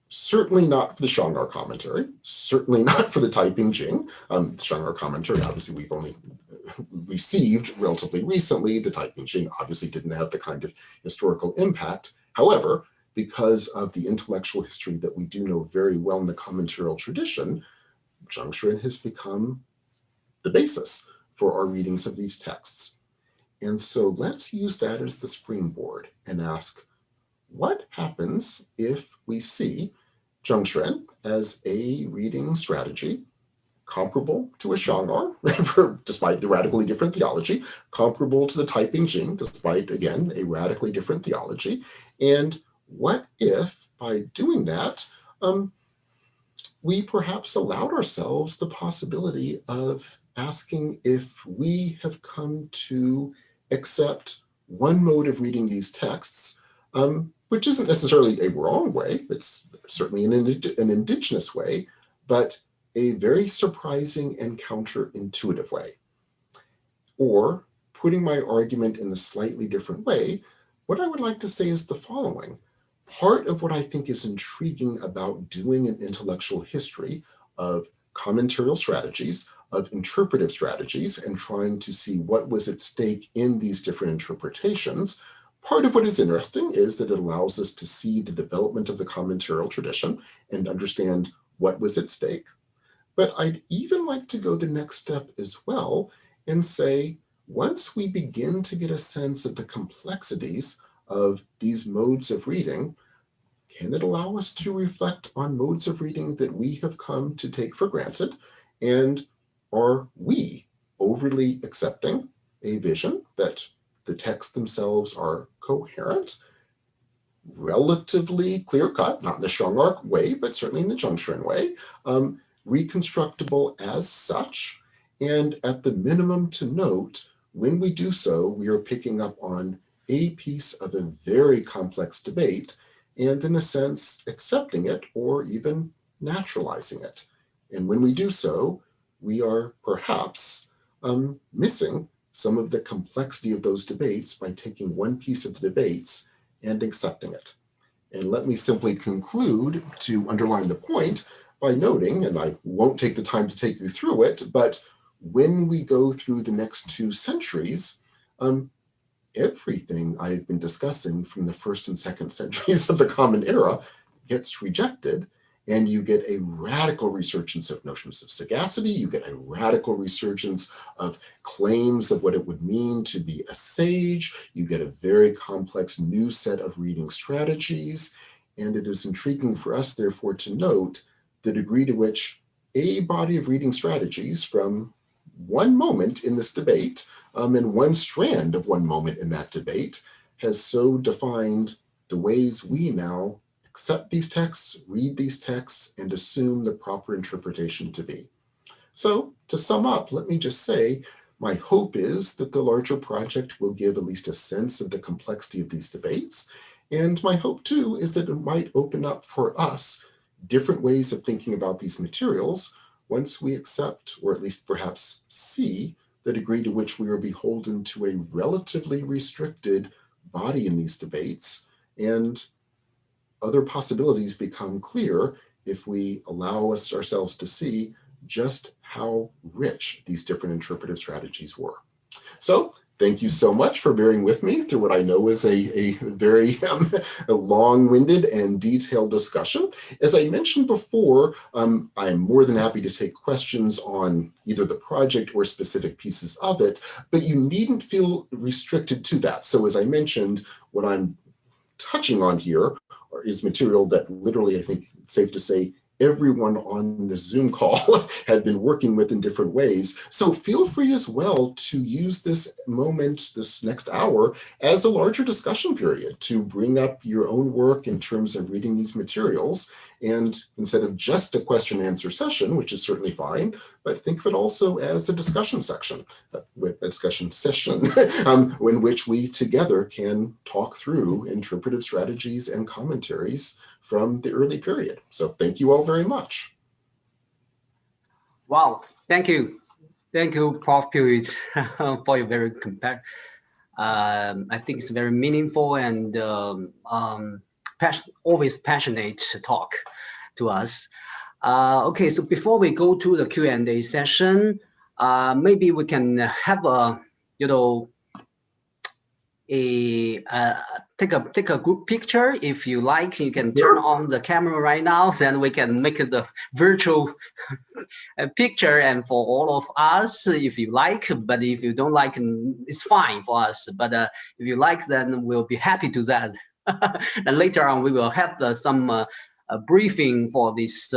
Certainly not for the Shanghai commentary, certainly not for the Taiping Jing. The Shanghai commentary, obviously, we've only received relatively recently. The Taiping Jing obviously didn't have the kind of historical impact. However, because of the intellectual history that we do know very well in the commentarial tradition, Zhengxuan has become the basis for our readings of these texts. And so let's use that as the springboard and ask, what happens if we see Zhengxuan as a reading strategy comparable to a Shanghai, despite the radically different theology, comparable to the Taiping Jing, despite, again, a radically different theology? And what if, by doing that, we perhaps allowed ourselves the possibility of asking if we have come to accept one mode of reading these texts, which isn't necessarily a wrong way, it's certainly an indigenous way, but a very surprising and counterintuitive way. Or, putting my argument in a slightly different way, what I would like to say is the following. Part of what I think is intriguing about doing an intellectual history of commentarial strategies, of interpretive strategies, and trying to see what was at stake in these different interpretations, part of what is interesting is that it allows us to see the development of the commentarial tradition and understand what was at stake. But I'd even like to go the next step as well and say, once we begin to get a sense of the complexities of these modes of reading, can it allow us to reflect on modes of reading that we have come to take for granted? And are we overly accepting a vision that the texts themselves are coherent, relatively clear-cut, not in the Shang-arc way, but certainly in the Zhengshen way, reconstructible as such, and at the minimum to note, when we do so, we are picking up on a piece of a very complex debate, and in a sense, accepting it or even naturalizing it. And when we do so, we are perhaps missing some of the complexity of those debates by taking one piece of the debates and accepting it. And let me simply conclude to underline the point by noting, and I won't take the time to take you through it, but when we go through the next 2 centuries, everything I've been discussing from the 1st and 2nd centuries of the Common Era gets rejected, and you get a radical resurgence of notions of sagacity, you get a radical resurgence of claims of what it would mean to be a sage, you get a very complex new set of reading strategies, and it is intriguing for us, therefore, to note the degree to which a body of reading strategies from one moment in this debate, and one strand of one moment in that debate, has so defined the ways we now accept these texts, read these texts, and assume the proper interpretation to be. So, to sum up, let me just say, my hope is that the larger project will give at least a sense of the complexity of these debates, and my hope too is that it might open up for us different ways of thinking about these materials once we accept, or at least perhaps see, the degree to which we are beholden to a relatively restricted body in these debates, and other possibilities become clear if we allow ourselves to see just how rich these different interpretive strategies were. So, thank you so much for bearing with me through what I know is a very long-winded and detailed discussion. As I mentioned before, I'm more than happy to take questions on either the project or specific pieces of it, but you needn't feel restricted to that. So as I mentioned, what I'm touching on here is material that literally, I think it's safe to say, everyone on the Zoom call had been working with in different ways. So feel free as well to use this moment, this next hour, as a larger discussion period to bring up your own work in terms of reading these materials. And instead of just a question and answer session, which is certainly fine, but think of it also as a discussion section, in which we together can talk through interpretive strategies and commentaries from the early period. So thank you all very much. Wow, thank you. Thank you, Prof. Puett, for your very I think it's very meaningful and always passionate talk to us. Okay, so before we go to the Q&A session, maybe we can have a, take a group picture. If you like, you can turn on the camera right now, then we can make the virtual picture and for all of us, if you like. But if you don't like, it's fine for us. But if you like, then we'll be happy to that. And later on, we will have some briefing for this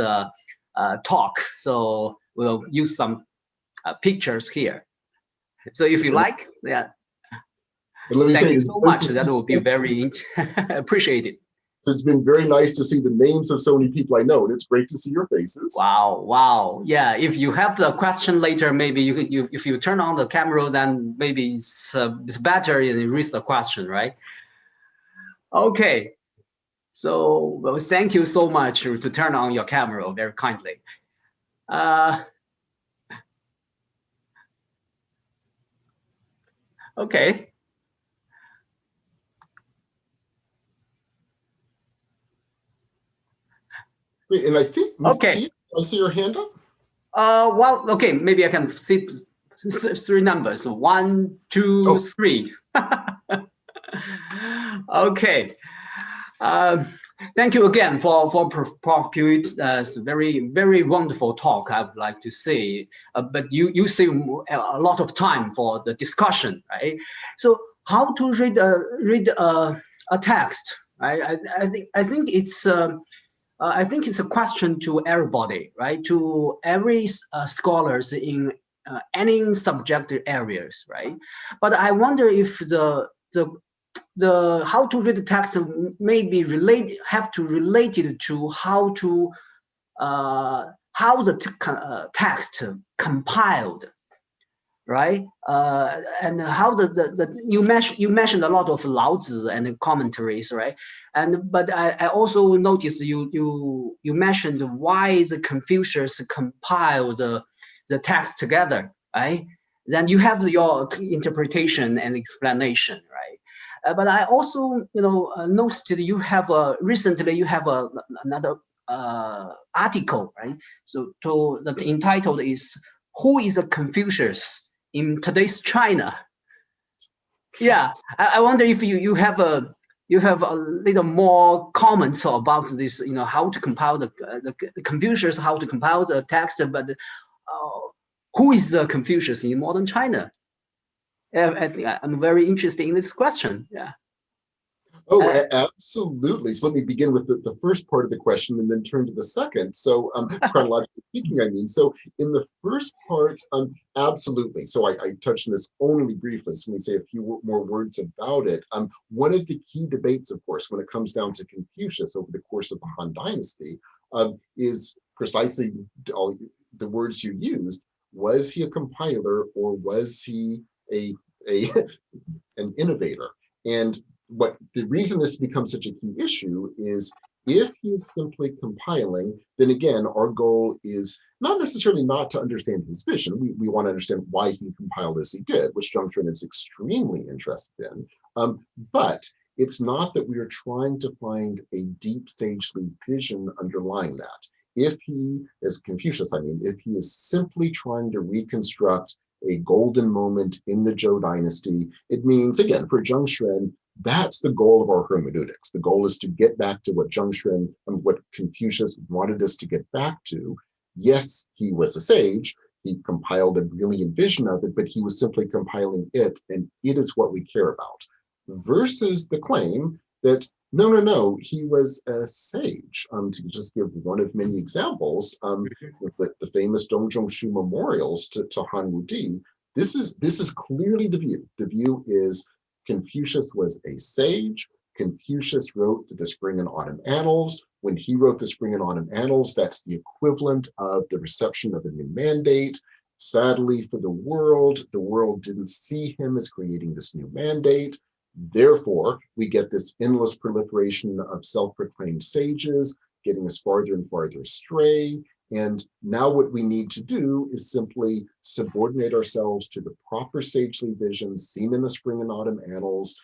talk. So we'll use some pictures here. So if you like, yeah. Thank you so much. That will be very appreciated. So it's been very nice to see the names of so many people I know, and it's great to see your faces. Wow, wow. Yeah, if you have the question later, maybe if you turn on the camera, then maybe it's better you read the question, right? Okay. So, well, thank you so much to turn on your camera very kindly. Okay. Great, and I think, Okay. I see your hand up. Well, okay, maybe I can see three numbers. 1, 2, 3. Okay. Thank you again for Prof. Puett's very wonderful talk, I would like to say. But you save a lot of time for the discussion, right? So how to read a text? Right? I think it's a question to everybody, right? To every scholars in any subject areas, right? But I wonder if the how to read the text may be have to relate it to how the text compiled, right? And how you mentioned a lot of Laozi and commentaries, right? But I also noticed you mentioned why the Confucius compile the text together, right? Then you have your interpretation and explanation, right? But I also, noticed you have recently you have another article, right? So that entitled is "Who is a Confucius in Today's China?" Yeah, I wonder if you have a little more comments about this. How to compile the Confucius, how to compile the text, but who is the Confucius in modern China? I think I'm very interested in this question. Yeah. Oh, absolutely. So let me begin with the first part of the question and then turn to the second. So chronologically speaking, I mean, so in the first part, absolutely. So I touched on this only briefly, so let me say a few more words about it. One of the key debates, of course, when it comes down to Confucius over the course of the Han Dynasty, is precisely all the words you used. Was he a compiler or was he an innovator? And the reason this becomes such a key issue is if he is simply compiling, then again, our goal is not necessarily not to understand his vision. We want to understand why he compiled as he did, which Zhang Xuan is extremely interested in. But it's not that we are trying to find a deep sagely vision underlying that. If he, as Confucius, if he is simply trying to reconstruct a golden moment in the Zhou dynasty, it means, again, for Zhang Xuan, that's the goal of our hermeneutics. The goal is to get back to what Zhang Xuan and what Confucius wanted us to get back to. Yes, he was a sage. He compiled a brilliant vision of it, but he was simply compiling it, and it is what we care about. Versus the claim that no, he was a sage. To just give one of many examples, with the famous Dong Zhongshu memorials to Han Wudi, this is clearly the view. The view is Confucius was a sage. Confucius wrote the Spring and Autumn Annals. When he wrote the Spring and Autumn Annals, that's the equivalent of the reception of a new mandate. Sadly for the world didn't see him as creating this new mandate. Therefore, we get this endless proliferation of self-proclaimed sages, getting us farther and farther astray. And now what we need to do is simply subordinate ourselves to the proper sagely vision seen in the Spring and Autumn Annals.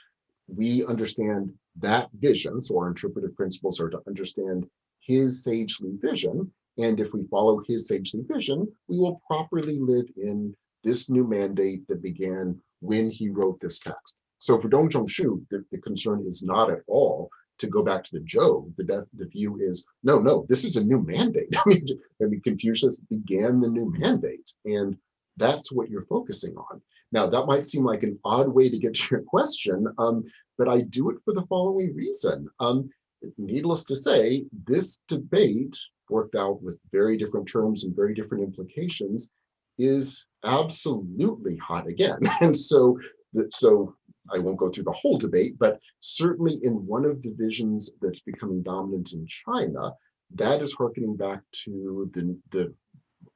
We understand that vision, so our interpretive principles are to understand his sagely vision. And if we follow his sagely vision, we will properly live in this new mandate that began when he wrote this text. So for Dong Zhongshu, the concern is not at all to go back to the Zhou. The view is, no, this is a new mandate. I mean, Confucius began the new mandate, and that's what you're focusing on. Now, that might seem like an odd way to get to your question, but I do it for the following reason. Needless to say, this debate, worked out with very different terms and very different implications, is absolutely hot again. And so I won't go through the whole debate, but certainly in one of the visions that's becoming dominant in China, that is harkening back to the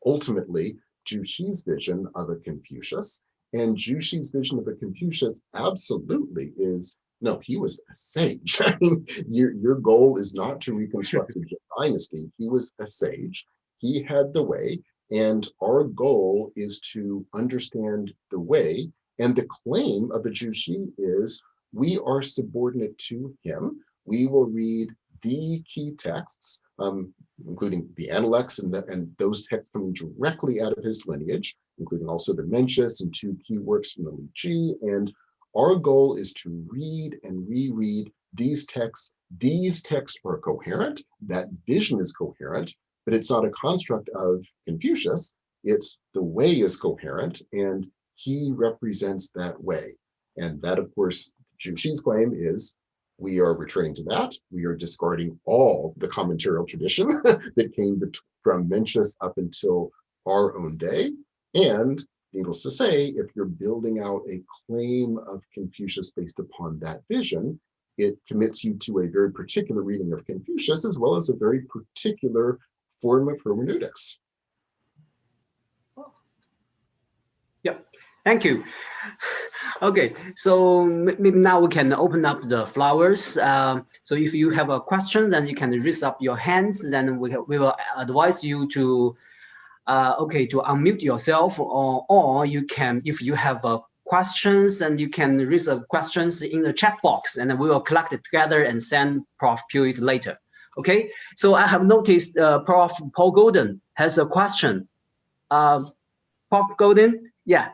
ultimately Zhu Xi's vision of a Confucius. And Zhu Xi's vision of a Confucius absolutely is, no, he was a sage. I mean, your goal is not to reconstruct the dynasty. He was a sage. He had the way. And our goal is to understand the way. And the claim of a Zhu Xi is we are subordinate to him. We will read the key texts, including the Analects and those texts coming directly out of his lineage, including also the Mencius and 2 key works from the Li Ji. And our goal is to read and reread these texts. These texts are coherent. That vision is coherent, but it's not a construct of Confucius. It's the way is coherent, and he represents that way. And that, of course, Zhu Xi's claim is we are returning to that. We are discarding all the commentarial tradition that came from Mencius up until our own day. And needless to say, if you're building out a claim of Confucius based upon that vision, it commits you to a very particular reading of Confucius, as well as a very particular form of hermeneutics. Yeah, thank you. Okay, so maybe now we can open up the flowers. So if you have a question, then you can raise up your hands. Then we will advise you to to unmute yourself, or you can, if you have questions, and you can raise questions in the chat box, and then we will collect it together and send Prof. Puett later. Okay, so I have noticed Prof. Paul Golden has a question. Prof. Golden, yeah.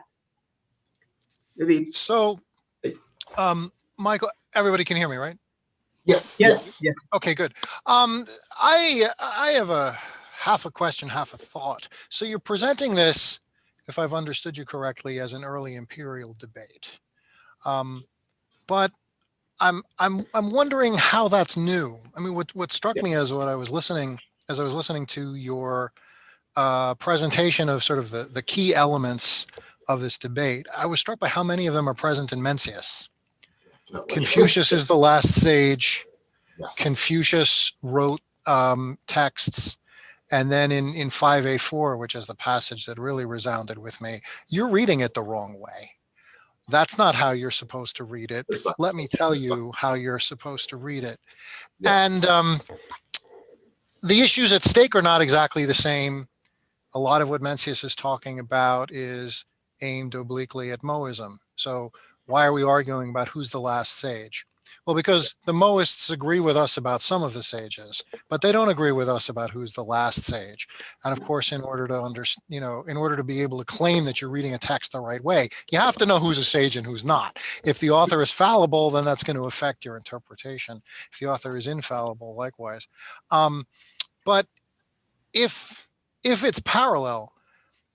Maybe. So, Michael, everybody can hear me, right? Yes. Okay, good. I have a half a question, half a thought. So you're presenting this, if I've understood you correctly, as an early imperial debate. But I'm wondering how that's new. I mean, what struck me as I was listening to your presentation of sort of the key elements of this debate, I was struck by how many of them are present in Mencius. Confucius is the last sage. Yes. Confucius wrote texts. And then in 5a4, which is the passage that really resounded with me, you're reading it the wrong way. That's not how you're supposed to read it. Let me tell you how you're supposed to read it. Yes. And the issues at stake are not exactly the same. A lot of what Mencius is talking about is aimed obliquely at Moism. So why are we arguing about who's the last sage? Well, because the Moists agree with us about some of the sages, but they don't agree with us about who's the last sage. And of course, in order to be able to claim that you're reading a text the right way, you have to know who's a sage and who's not. If the author is fallible, then that's going to affect your interpretation. If the author is infallible, likewise. But if it's parallel,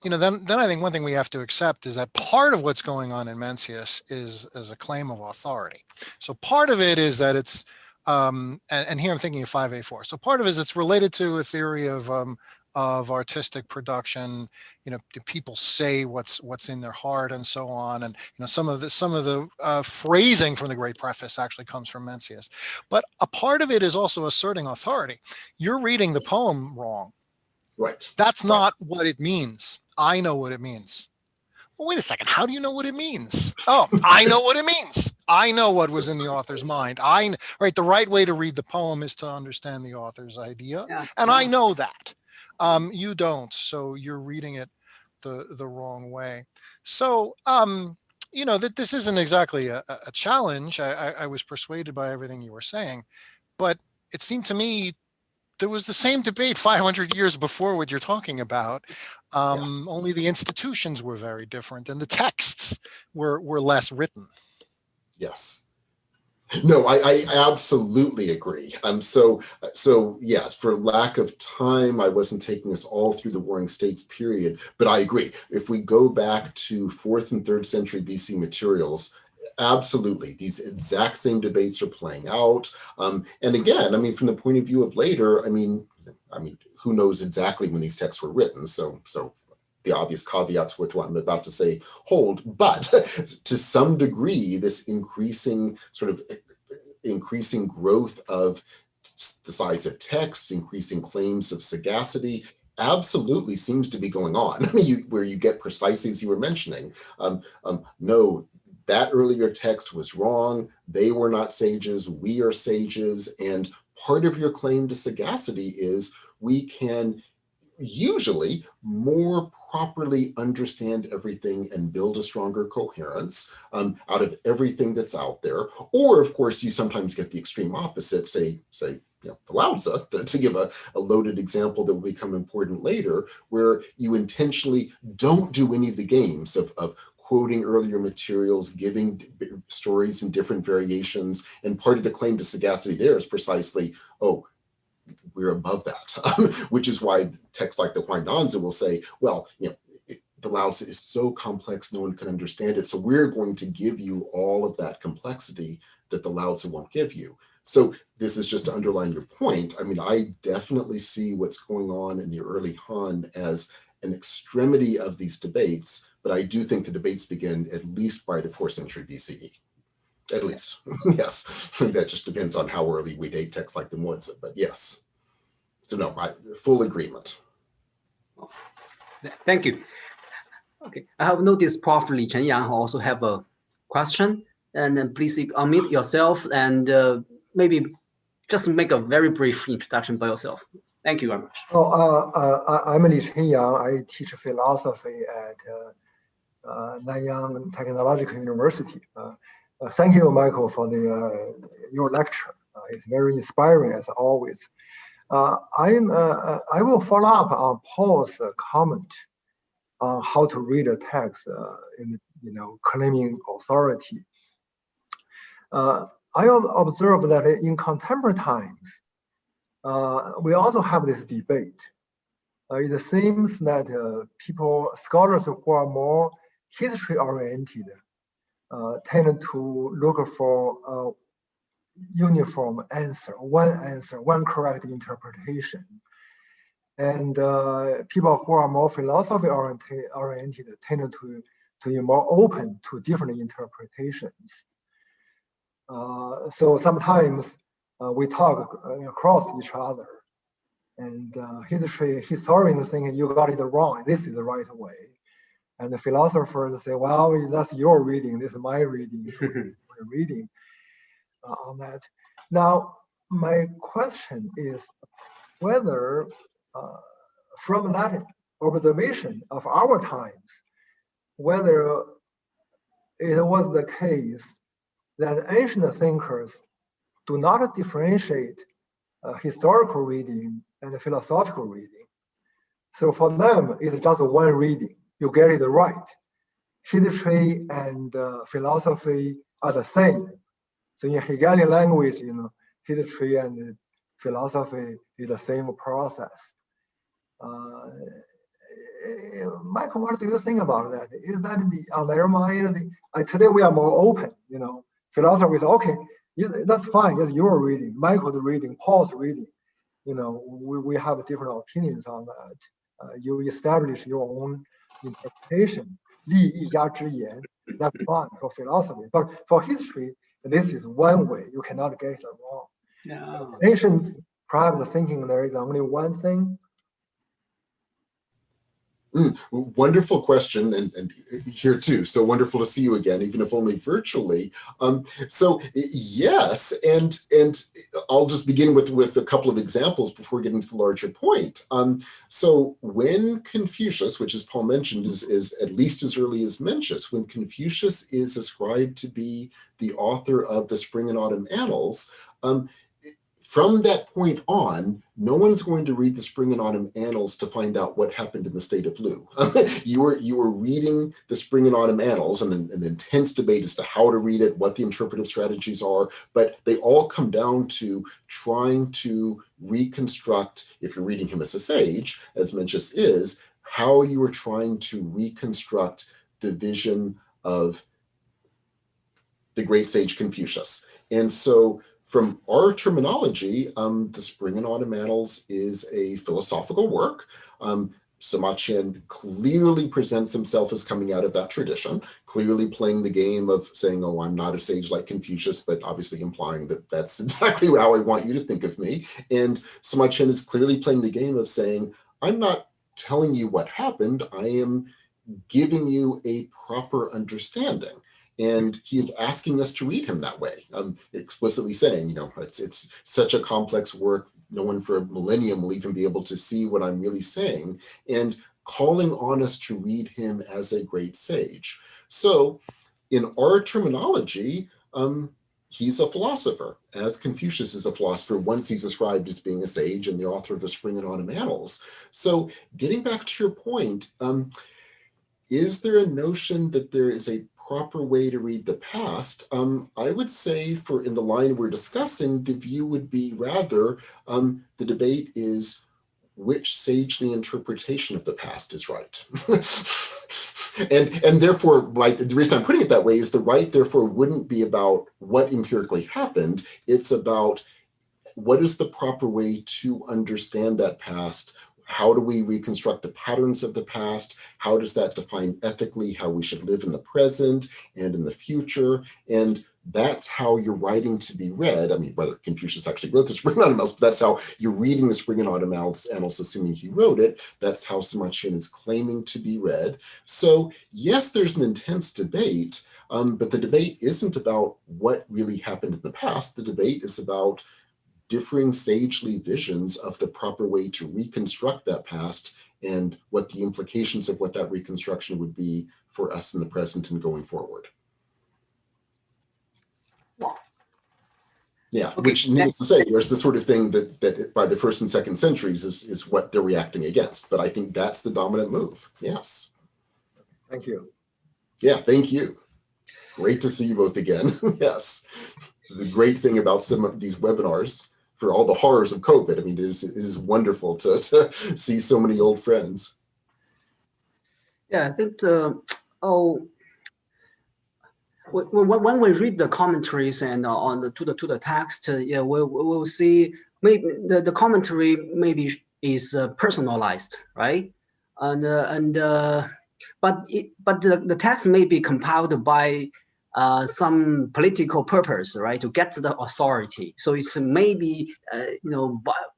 then I think one thing we have to accept is that part of what's going on in Mencius is a claim of authority. So part of it is that it's, and here I'm thinking of 5a4. So part of it is it's related to a theory of artistic production. Do people say what's in their heart and so on? And some of the phrasing from the Great Preface actually comes from Mencius. But a part of it is also asserting authority. You're reading the poem wrong. Right. That's not what it means. I know what it means. Well, wait a second. How do you know what it means? Oh, I know what it means. I know what was in the author's mind. The right way to read the poem is to understand the author's idea. Yeah. And I know that. You don't. So you're reading it the wrong way. So, that this isn't exactly a challenge. I was persuaded by everything you were saying, but it seemed to me there was the same debate 500 years before what you're talking about. Yes. Only the institutions were very different and the texts were less written. Yes. No, I absolutely agree. So yes, for lack of time, I wasn't taking us all through the Warring States period, but I agree. If we go back to 4th and 3rd century BC materials, absolutely, these exact same debates are playing out. And again, from the point of view of later, who knows exactly when these texts were written? So the obvious caveats with what I'm about to say hold, but to some degree, this increasing growth of the size of text, increasing claims of sagacity, absolutely seems to be going on. I mean, where you get precisely as you were mentioning, no, that earlier text was wrong. They were not sages. We are sages. And part of your claim to sagacity is we can usually more properly understand everything and build a stronger coherence out of everything that's out there. Or, of course, you sometimes get the extreme opposite, say the Lao Tzu, to give a loaded example that will become important later, where you intentionally don't do any of the games of quoting earlier materials, giving stories in different variations. And part of the claim to sagacity there is precisely, oh, we're above that, which is why texts like the Huainganzi will say, well, the Lao Tzu is so complex, no one can understand it. So we're going to give you all of that complexity that the Lao Tzu won't give you. So this is just to underline your point. I mean, I definitely see what's going on in the early Han as an extremity of these debates, but I do think the debates begin at least by the 4th century BCE. At least, yes. That just depends on how early we date texts like the Mozi, but yes. So no, full agreement. Thank you. Okay, I have noticed Prof. Li Chenyang also have a question, and then please unmute yourself and maybe just make a very brief introduction by yourself. Thank you very much. I'm Li Chenyang. I teach philosophy at Nanyang Technological University. Thank you, Michael, for your lecture. It's very inspiring as always. I will follow up on Paul's comment on how to read a text in claiming authority. I observe that in contemporary times, we also have this debate. It seems that scholars who are more history-oriented tend to look for a uniform answer, one correct interpretation. And people who are more philosophy-oriented tend to be more open to different interpretations. So sometimes we talk across each other, and historians think you got it wrong, this is the right way. And the philosophers say, well, that's your reading, this is my reading, so we're reading on that. Now, my question is whether from that observation of our times, whether it was the case that ancient thinkers do not differentiate historical reading and philosophical reading. So for them, it's just one reading. You get it right. History and philosophy are the same. So in Hegelian language, history and philosophy is the same process. Michael, what do you think about that? Is that on their mind? Today we are more open. Philosophy is okay. That's fine. It's your reading, Michael's reading, Paul's reading. We have different opinions on that. You establish your own interpretation. 利益加之言, that's fine for philosophy. But for history, this is one way. You cannot get it wrong. No. Ancients perhaps thinking there is only one thing. Wonderful question, and here too. So wonderful to see you again, even if only virtually. So yes, and I'll just begin with a couple of examples before getting to the larger point. So when Confucius, which as Paul mentioned is at least as early as Mencius, when Confucius is ascribed to be the author of the Spring and Autumn Annals, from that point on, no one's going to read the Spring and Autumn Annals to find out what happened in the state of Lu. You were reading the Spring and Autumn Annals and an intense debate as to how to read it, what the interpretive strategies are, but they all come down to trying to reconstruct, if you're reading him as a sage, as Mencius is, how you are trying to reconstruct the vision of the great sage Confucius. And so from our terminology, the Spring and Autumn Annals is a philosophical work. Sima Qian clearly presents himself as coming out of that tradition, clearly playing the game of saying, oh, I'm not a sage like Confucius, but obviously implying that that's exactly how I want you to think of me. And Sima Qian is clearly playing the game of saying, I'm not telling you what happened, I am giving you a proper understanding. And he is asking us to read him that way, explicitly saying, you know, it's such a complex work, no one for a millennium will even be able to see what I'm really saying, and calling on us to read him as a great sage. So in our terminology, he's a philosopher, as Confucius is a philosopher once he's described as being a sage and the author of the Spring and Autumn Annals. So getting back to your point, is there a notion that there is a proper way to read the past? I would say in the line we're discussing, the view would be rather, the debate is which sagely interpretation of the past is right. and therefore, right, the reason I'm putting it that way is the right therefore wouldn't be about what empirically happened, it's about what is the proper way to understand that past. How do we reconstruct the patterns of the past? How does that define ethically how we should live in the present and in the future? And that's how you're writing to be read. I mean, whether Confucius actually wrote the Spring and Autumn Annals, but that's how you're reading the Spring and Autumn Annals, assuming he wrote it. That's how Sima Qian is claiming to be read. So yes, there's an intense debate, but the debate isn't about what really happened in the past. The debate is about differing sagely visions of the proper way to reconstruct that past and what the implications of what that reconstruction would be for us in the present and going forward. Wow. Yeah, Okay. Which needless to say, there's the sort of thing that by the 1st and 2nd centuries is what they're reacting against. But I think that's the dominant move. Yes. Thank you. Yeah, thank you. Great to see you both again. Yes. This is the great thing about some of these webinars. For all the horrors of COVID, I mean, it is wonderful to see so many old friends. Yeah, I think when we read the commentaries and to the text, yeah, we'll see maybe the commentary maybe is personalized, right? But the text may be compiled by some political purpose, right, to get the authority. So it's maybe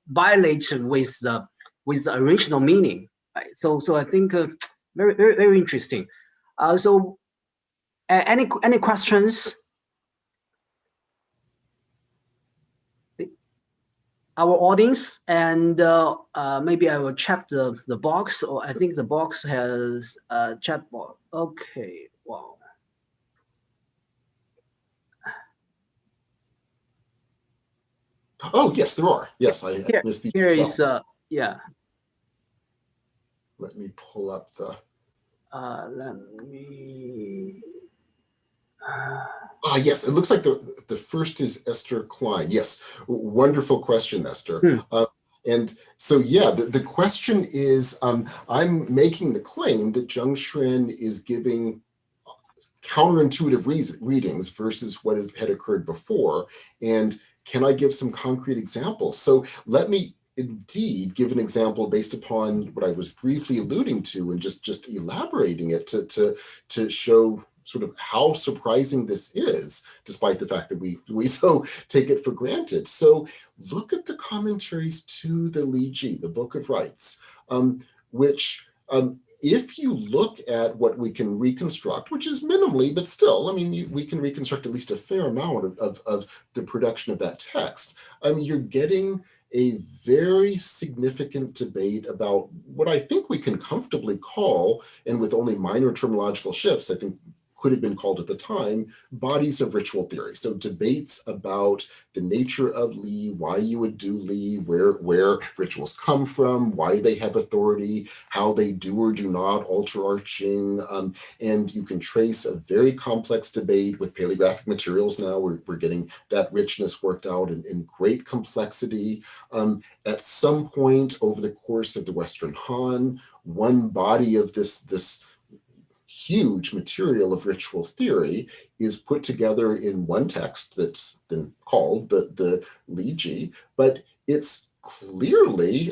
violate with the original meaning, right? So I think very interesting. So any questions? Our audience, and maybe I will check the box, or I think the box has a chat box. Okay, wow. Oh, yes, there are. Yes, I missed these. Here is, yeah. Let me pull up the. Let me. Yes, it looks like the first is Esther Klein. Yes, wonderful question, Esther. And so, yeah, the question is, I'm making the claim that Zheng Xuan is giving counterintuitive readings versus what had occurred before. And can I give some concrete examples? So let me indeed give an example based upon what I was briefly alluding to and just elaborating it to show sort of how surprising this is, despite the fact that we so take it for granted. So look at the commentaries to the Li Ji, the Book of Rites, which if you look at what we can reconstruct, which is minimally, but still, I mean, we can reconstruct at least a fair amount of the production of that text. You're getting a very significant debate about what I think we can comfortably call, and with only minor terminological shifts, I think could have been called at the time, bodies of ritual theory. So debates about the nature of Li, why you would do Li, where rituals come from, why they have authority, how they do or do not alter our Qing. And you can trace a very complex debate with paleographic materials now. We're getting that richness worked out in great complexity. At some point over the course of the Western Han, one body of this huge material of ritual theory is put together in one text that's been called the Li Ji, but it's clearly,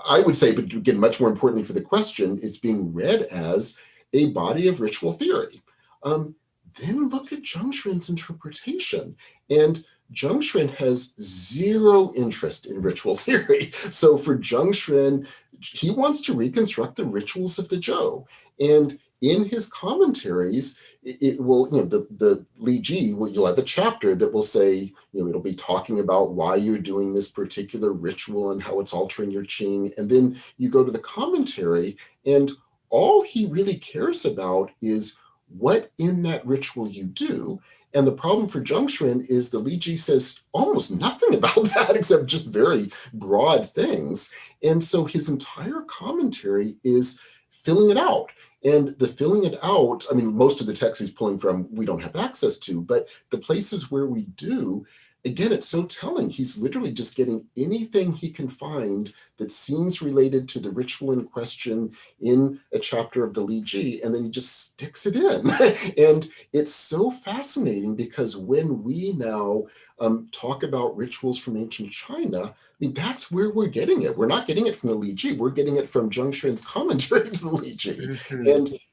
I would say, but again, much more importantly for the question, it's being read as a body of ritual theory. Then look at Zheng Xuan's interpretation. And Zheng Xuan has zero interest in ritual theory. So for Zheng Xuan, he wants to reconstruct the rituals of the Zhou. And in his commentaries, it will, the Li Ji, you'll have a chapter that will say, it'll be talking about why you're doing this particular ritual and how it's altering your Qing. And then you go to the commentary, and all he really cares about is what in that ritual you do. And the problem for Zheng Xuan is the Li Ji says almost nothing about that except just very broad things. And so his entire commentary is filling it out. And the filling it out, I mean, most of the text he's pulling from, we don't have access to, but the places where we do, again, it's so telling. He's literally just getting anything he can find that seems related to the ritual in question in a chapter of the Li Ji, and then he just sticks it in. And it's so fascinating because when we now talk about rituals from ancient China, I mean, that's where we're getting it. We're not getting it from the Li Ji. We're getting it from Zheng Xuan's commentary to the Li Ji.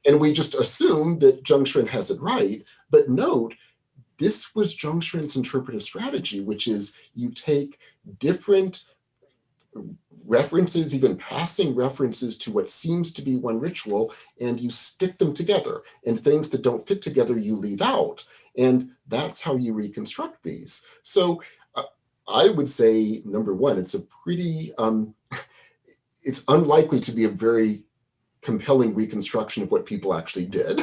And we just assume that Zheng Xuan has it right. But note, this was Zheng Xuan's interpretive strategy, which is you take different references, even passing references to what seems to be one ritual, and you stick them together. And things that don't fit together, you leave out. And that's how you reconstruct these. So I would say, number one, it's a pretty, it's unlikely to be a very compelling reconstruction of what people actually did.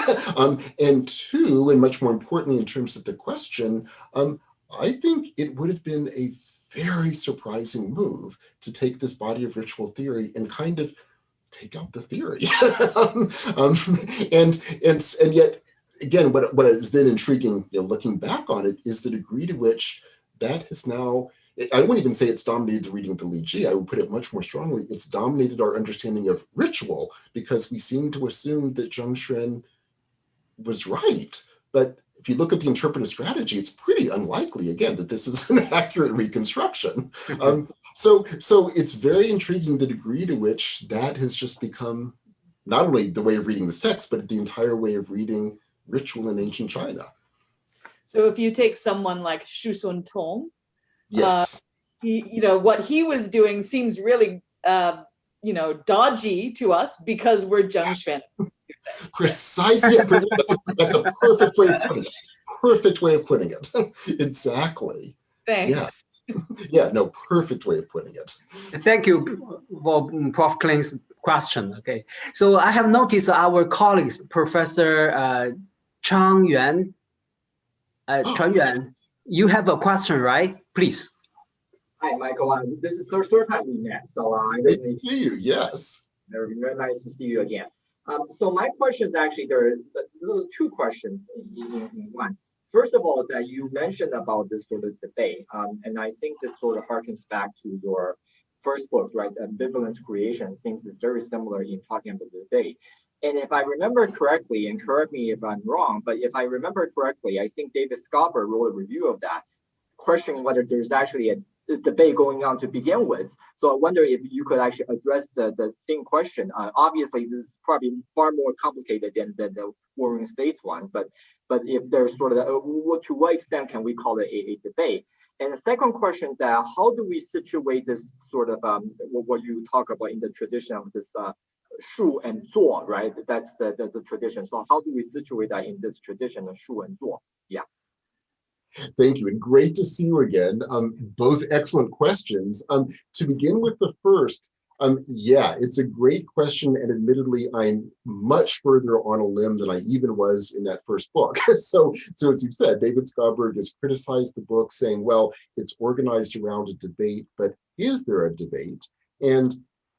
And two, and much more importantly in terms of the question, I think it would have been a very surprising move to take this body of ritual theory and kind of take out the theory. And yet, again, what is then intriguing, looking back on it, is the degree to which that has now, I wouldn't even say it's dominated the reading of the Li Ji. I would put it much more strongly. It's dominated our understanding of ritual because we seem to assume that Zheng Xuan was right. But if you look at the interpretive strategy, it's pretty unlikely, again, that this is an accurate reconstruction. So it's very intriguing the degree to which that has just become not only the way of reading this text, but the entire way of reading ritual in ancient China. So if you take someone like Shu Sun Tong, yes, what he was doing seems really, dodgy to us because we're Zheng Xuan. Precisely. That's a perfect way of putting it. Perfect way of putting it. Exactly. Thanks. Yeah, no, perfect way of putting it. Thank you for Prof. Kling's question. Okay, so I have noticed our colleagues, Professor Chang Yuan, you have a question, right? Please. Hi, Michael. This is the third time we met, so I Great to see you. Yes. Very nice to see you again. So my questions actually, there are two questions in one. First of all, that you mentioned about this sort of debate, and I think this sort of harkens back to your first book, right? Ambivalence Creation seems very similar in talking about the debate. And if I remember correctly, and correct me if I'm wrong, but if I remember correctly, I think David Schaber wrote a review of that, questioning whether there's actually a debate going on to begin with. So I wonder if you could actually address the same question. Obviously, this is probably far more complicated than the Warring States one, but if there's sort of to what extent can we call it a debate? And the second question is that how do we situate this sort of what you talk about in the tradition of this Shu and Zuo, right? That's the tradition. So how do we situate that in this tradition of Shu and Zuo? Yeah. Thank you, and great to see you again. Both excellent questions. To begin with the first, yeah, it's a great question, and admittedly, I'm much further on a limb than I even was in that first book. So as you said, David Schaber has criticized the book, saying, well, it's organized around a debate, but is there a debate? And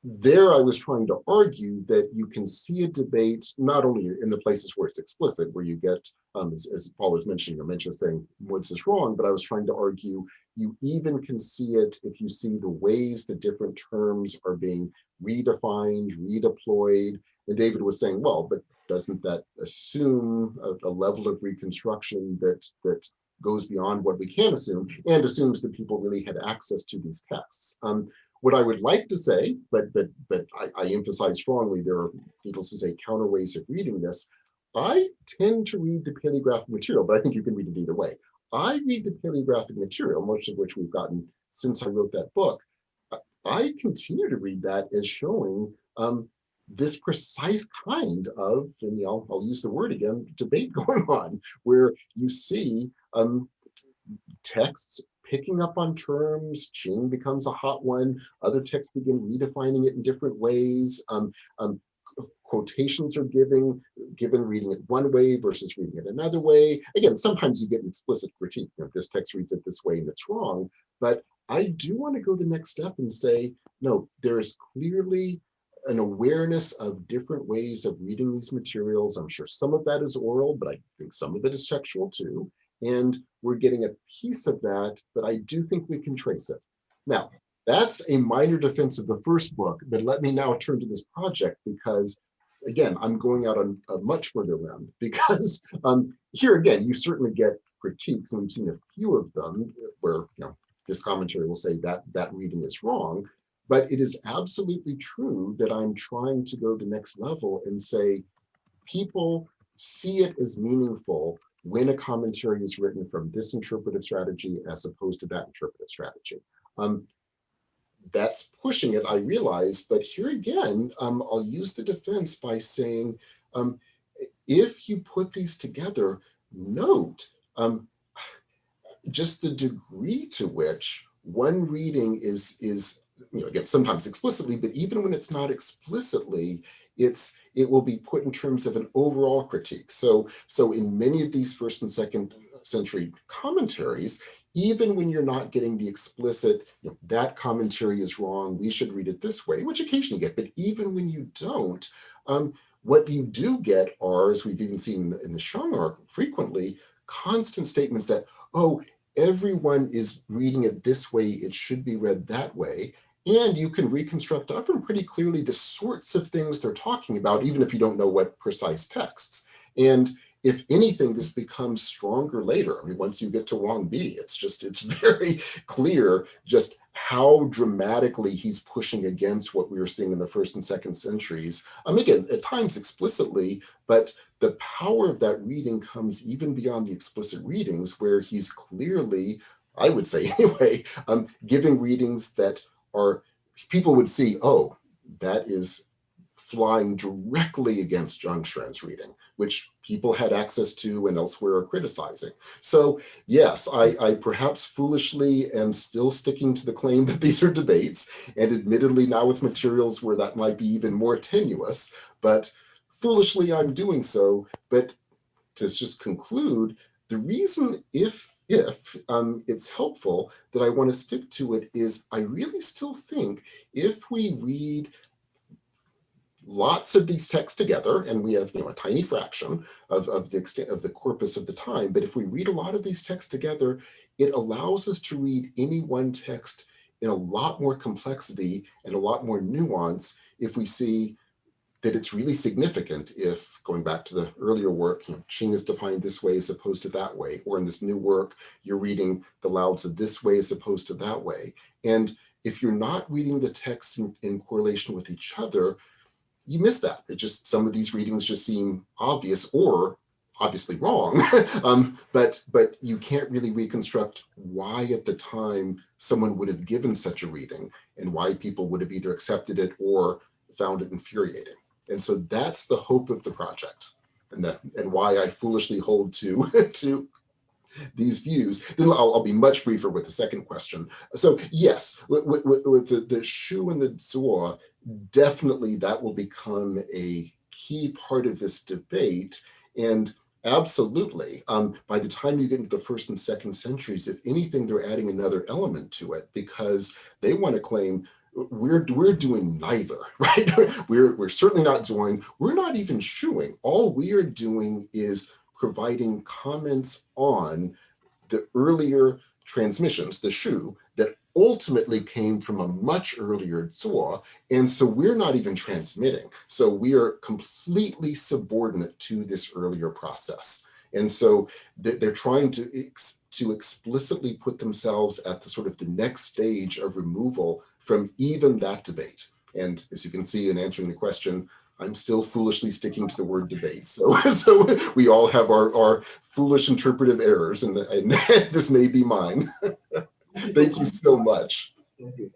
there I was trying to argue that you can see a debate not only in the places where it's explicit, where you get, as Paul was mentioning, saying, what's this wrong? But I was trying to argue you even can see it if you see the ways that different terms are being redefined, redeployed. And David was saying, well, but doesn't that assume a level of reconstruction that goes beyond what we can assume and assumes that people really had access to these texts? what I would like to say, but I emphasize strongly, there are, needless to say, counter ways of reading this. I tend to read the paleographic material, but I think you can read it either way. I read the paleographic material, most of which we've gotten since I wrote that book. I continue to read that as showing this precise kind of, and I'll use the word again, debate going on, where you see texts picking up on terms, Qing becomes a hot one, other texts begin redefining it in different ways, quotations are given reading it one way versus reading it another way. Again, sometimes you get an explicit critique, this text reads it this way and it's wrong, but I do want to go the next step and say, no, there's clearly an awareness of different ways of reading these materials. I'm sure some of that is oral, but I think some of it is textual too. And we're getting a piece of that, but I do think we can trace it. Now, that's a minor defense of the first book, but let me now turn to this project because, again, I'm going out on a much further limb because here again, you certainly get critiques, and we've seen a few of them where this commentary will say that reading is wrong, but it is absolutely true that I'm trying to go the next level and say people see it as meaningful when a commentary is written from this interpretive strategy as opposed to that interpretive strategy. That's pushing it, I realize, but here again, I'll use the defense by saying, if you put these together, note just the degree to which one reading is again, sometimes explicitly, but even when it's not explicitly, it will be put in terms of an overall critique. So in many of these first and second century commentaries, even when you're not getting the explicit, that commentary is wrong, we should read it this way, which occasionally you get, but even when you don't, what you do get are, as we've even seen in the Shang frequently, constant statements that, oh, everyone is reading it this way, it should be read that way. And you can reconstruct often pretty clearly the sorts of things they're talking about, even if you don't know what precise texts. And if anything, this becomes stronger later. I mean, once you get to Wang Bi, it's very clear just how dramatically he's pushing against what we were seeing in the first and second centuries. Again, at times explicitly, but the power of that reading comes even beyond the explicit readings where he's clearly, I would say anyway, giving readings that are, people would see, oh, that is flying directly against Zhang Xuan's reading, which people had access to and elsewhere are criticizing. So yes, I perhaps foolishly am still sticking to the claim that these are debates, and admittedly now with materials where that might be even more tenuous, but foolishly I'm doing so. But to just conclude, the reason if it's helpful that I want to stick to it is I really still think if we read lots of these texts together, and we have a tiny fraction of the extent of the corpus of the time, but if we read a lot of these texts together, it allows us to read any one text in a lot more complexity and a lot more nuance if we see that it's really significant if, going back to the earlier work, Qing is defined this way as opposed to that way, or in this new work, you're reading the Lao Tzu this way as opposed to that way. And if you're not reading the texts in correlation with each other, you miss that. It just, some of these readings just seem obvious or obviously wrong, but you can't really reconstruct why at the time someone would have given such a reading and why people would have either accepted it or found it infuriating. And so that's the hope of the project, and why I foolishly hold to these views. Then I'll be much briefer with the second question. So yes, with the Shu and the Zuo, definitely that will become a key part of this debate. And absolutely, by the time you get into the first and second centuries, if anything, they're adding another element to it because they want to claim we're doing neither, right? We're certainly not Zuoing. We're not even Shuing. All we are doing is providing comments on the earlier transmissions, the Shu, that ultimately came from a much earlier Zuo, and so we're not even transmitting. So we are completely subordinate to this earlier process. And so they're trying to explicitly put themselves at the sort of the next stage of removal from even that debate. And as you can see in answering the question, I'm still foolishly sticking to the word debate. So we all have our foolish interpretive errors, and this may be mine. Thank you so much. Thank you.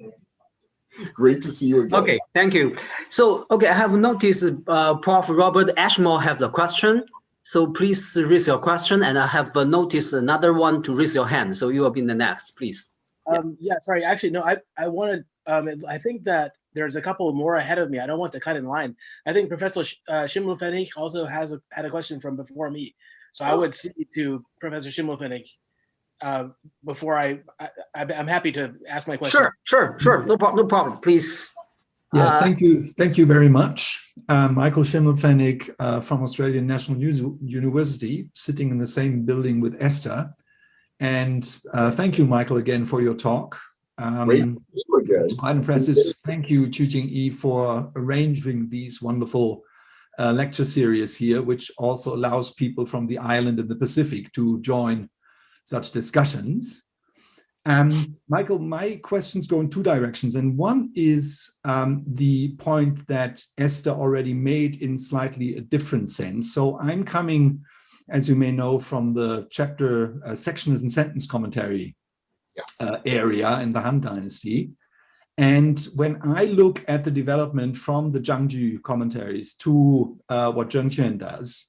Great to see you again. Okay, thank you. So, okay, I have noticed Prof. Robert Ashmore has a question. So please raise your question, and I have noticed another one to raise your hand. So you will be the next, please. Yeah, sorry. Actually, no, I wanted, I think that there's a couple more ahead of me. I don't want to cut in line. I think Professor Schimmelpfennig also had a question from before me. So I would see to Professor Schimmelpfennig before I'm happy to ask my question. Sure. No problem. Please. Yeah, thank you very much. Michael Schimmelpfennig from Australian National University, sitting in the same building with Esther. And thank you, Michael, again for your talk. Great to see you again. It's quite impressive. Thank you, Chu-Jing-Yi, for arranging these wonderful lecture series here, which also allows people from the island and the Pacific to join such discussions. Michael, my questions go in two directions, and one is the point that Esther already made in slightly a different sense. So I'm coming, as you may know, from the chapter sections and sentence commentary area in the Han Dynasty. And when I look at the development from the Zhangju commentaries to what Zheng Quan does,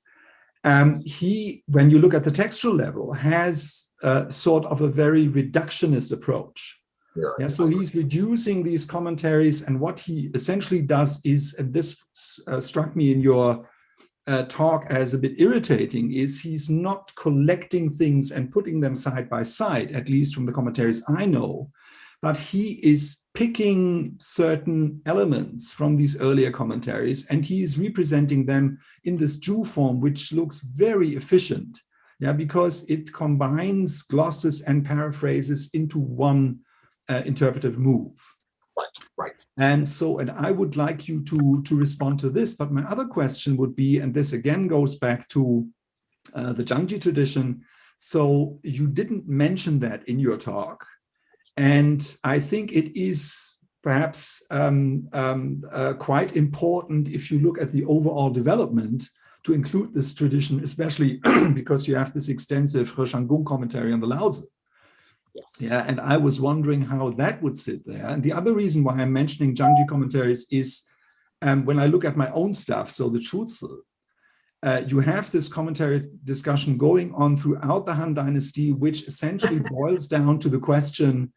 he, when you look at the textual level, has sort of a very reductionist approach. Yeah, so he's reducing these commentaries, and what he essentially does is, and this struck me in your talk as a bit irritating, is he's not collecting things and putting them side by side, at least from the commentaries I know, but he is picking certain elements from these earlier commentaries, and he is representing them in this Jew form, which looks very efficient, yeah, because it combines glosses and paraphrases into one interpretive move. Right. And so, and I would like you to respond to this, but my other question would be, and this again goes back to the Zhangji tradition. So you didn't mention that in your talk. And I think it is perhaps quite important, if you look at the overall development, to include this tradition, especially because you have this extensive He Shanggung commentary on the Laozi. Yes. Yeah, and I was wondering how that would sit there. And the other reason why I'm mentioning Zhangji commentaries is when I look at my own stuff, so the Chuzi, you have this commentary discussion going on throughout the Han Dynasty, which essentially boils down to the question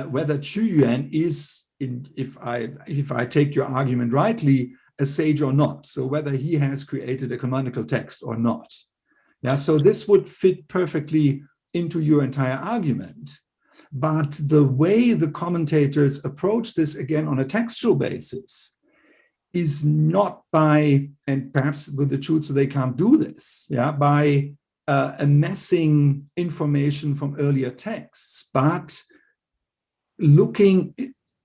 whether Qu Yuan is, if I take your argument rightly, a sage or not. So whether he has created a canonical text or not. Yeah, so this would fit perfectly into your entire argument. But the way the commentators approach this, again, on a textual basis, is not by, and perhaps with the Chuzi they can't do this, yeah, by amassing information from earlier texts, but looking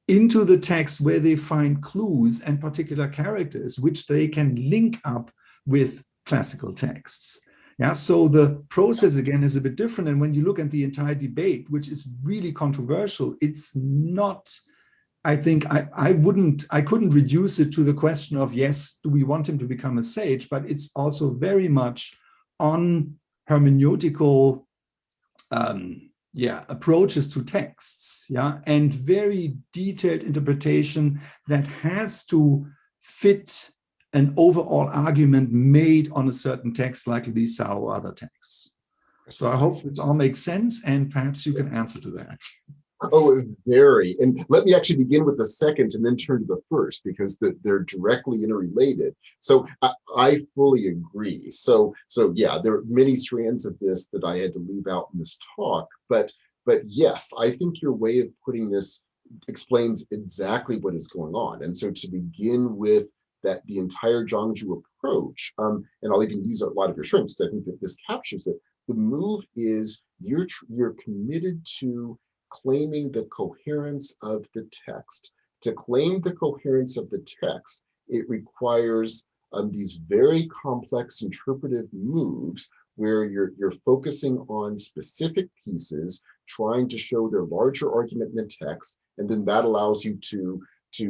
into the text where they find clues and particular characters which they can link up with classical texts. Yeah, so the process again is a bit different. And when you look at the entire debate, which is really controversial, it's not, I think I couldn't reduce it to the question of, yes, do we want him to become a sage, but it's also very much on hermeneutical approaches to texts, yeah, and very detailed interpretation that has to fit an overall argument made on a certain text like Lisa or other texts. So I hope this all makes sense, and perhaps you can answer to that. Oh, very. And let me actually begin with the second and then turn to the first, because they're directly interrelated. So I fully agree. So yeah, there are many strands of this that I had to leave out in this talk, but yes, I think your way of putting this explains exactly what is going on. And so to begin with that, the entire Zhangju approach, and I'll even use a lot of your shrinks, because I think that this captures it. The move is you're committed to claiming the coherence of the text. To claim the coherence of the text, it requires these very complex interpretive moves, where you're focusing on specific pieces, trying to show their larger argument in the text, and then that allows you to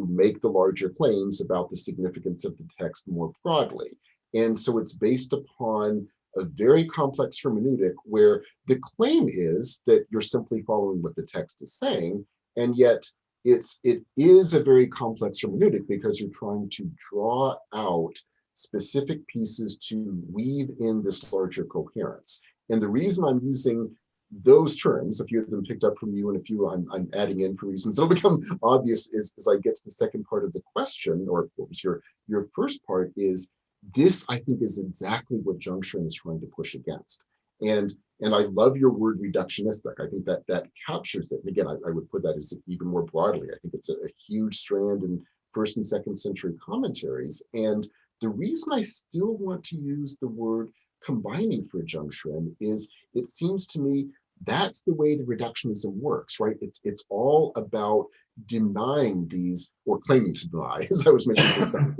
make the larger claims about the significance of the text more broadly. And so it's based upon a very complex hermeneutic where the claim is that you're simply following what the text is saying, and yet it is a very complex hermeneutic because you're trying to draw out specific pieces to weave in this larger coherence. And the reason I'm using those terms, a few of them picked up from you and a few I'm adding in for reasons that'll become obvious as I get to the second part of the question, or what was your first part, is this, I think, is exactly what Zhengxuan is trying to push against. And I love your word reductionistic. I think that captures it. And again, I would put that as even more broadly. I think it's a huge strand in first and second century commentaries. And the reason I still want to use the word combining for Zhengxuan is it seems to me that's the way the reductionism works, right? It's all about denying these, or claiming to deny, as I was mentioning,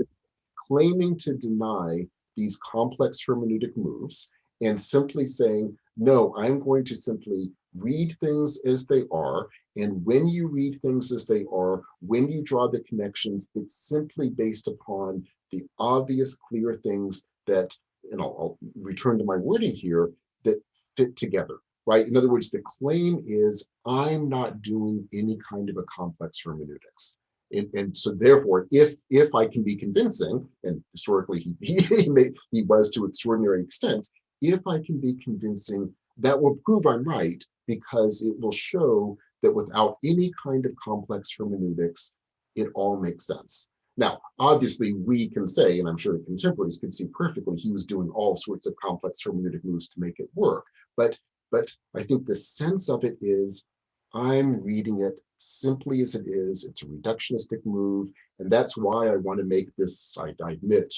claiming to deny these complex hermeneutic moves and simply saying, no, I'm going to simply read things as they are. And when you read things as they are, when you draw the connections, it's simply based upon the obvious, clear things that, and I'll return to my wording here, that fit together, right? In other words, the claim is, I'm not doing any kind of a complex hermeneutics. And so therefore, if I can be convincing, and historically he was to extraordinary extents, if I can be convincing, that will prove I'm right, because it will show that without any kind of complex hermeneutics, it all makes sense. Now, obviously, we can say, and I'm sure the contemporaries could see perfectly, he was doing all sorts of complex hermeneutic moves to make it work. But I think the sense of it is, I'm reading it simply as it is. It's a reductionistic move, and that's why I want to make this, I admit,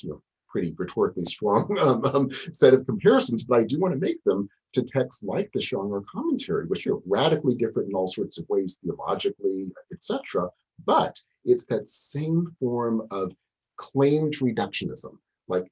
pretty rhetorically strong set of comparisons, but I do want to make them to texts like the Shanghai commentary, which are radically different in all sorts of ways, theologically, etc. But it's that same form of claimed reductionism, like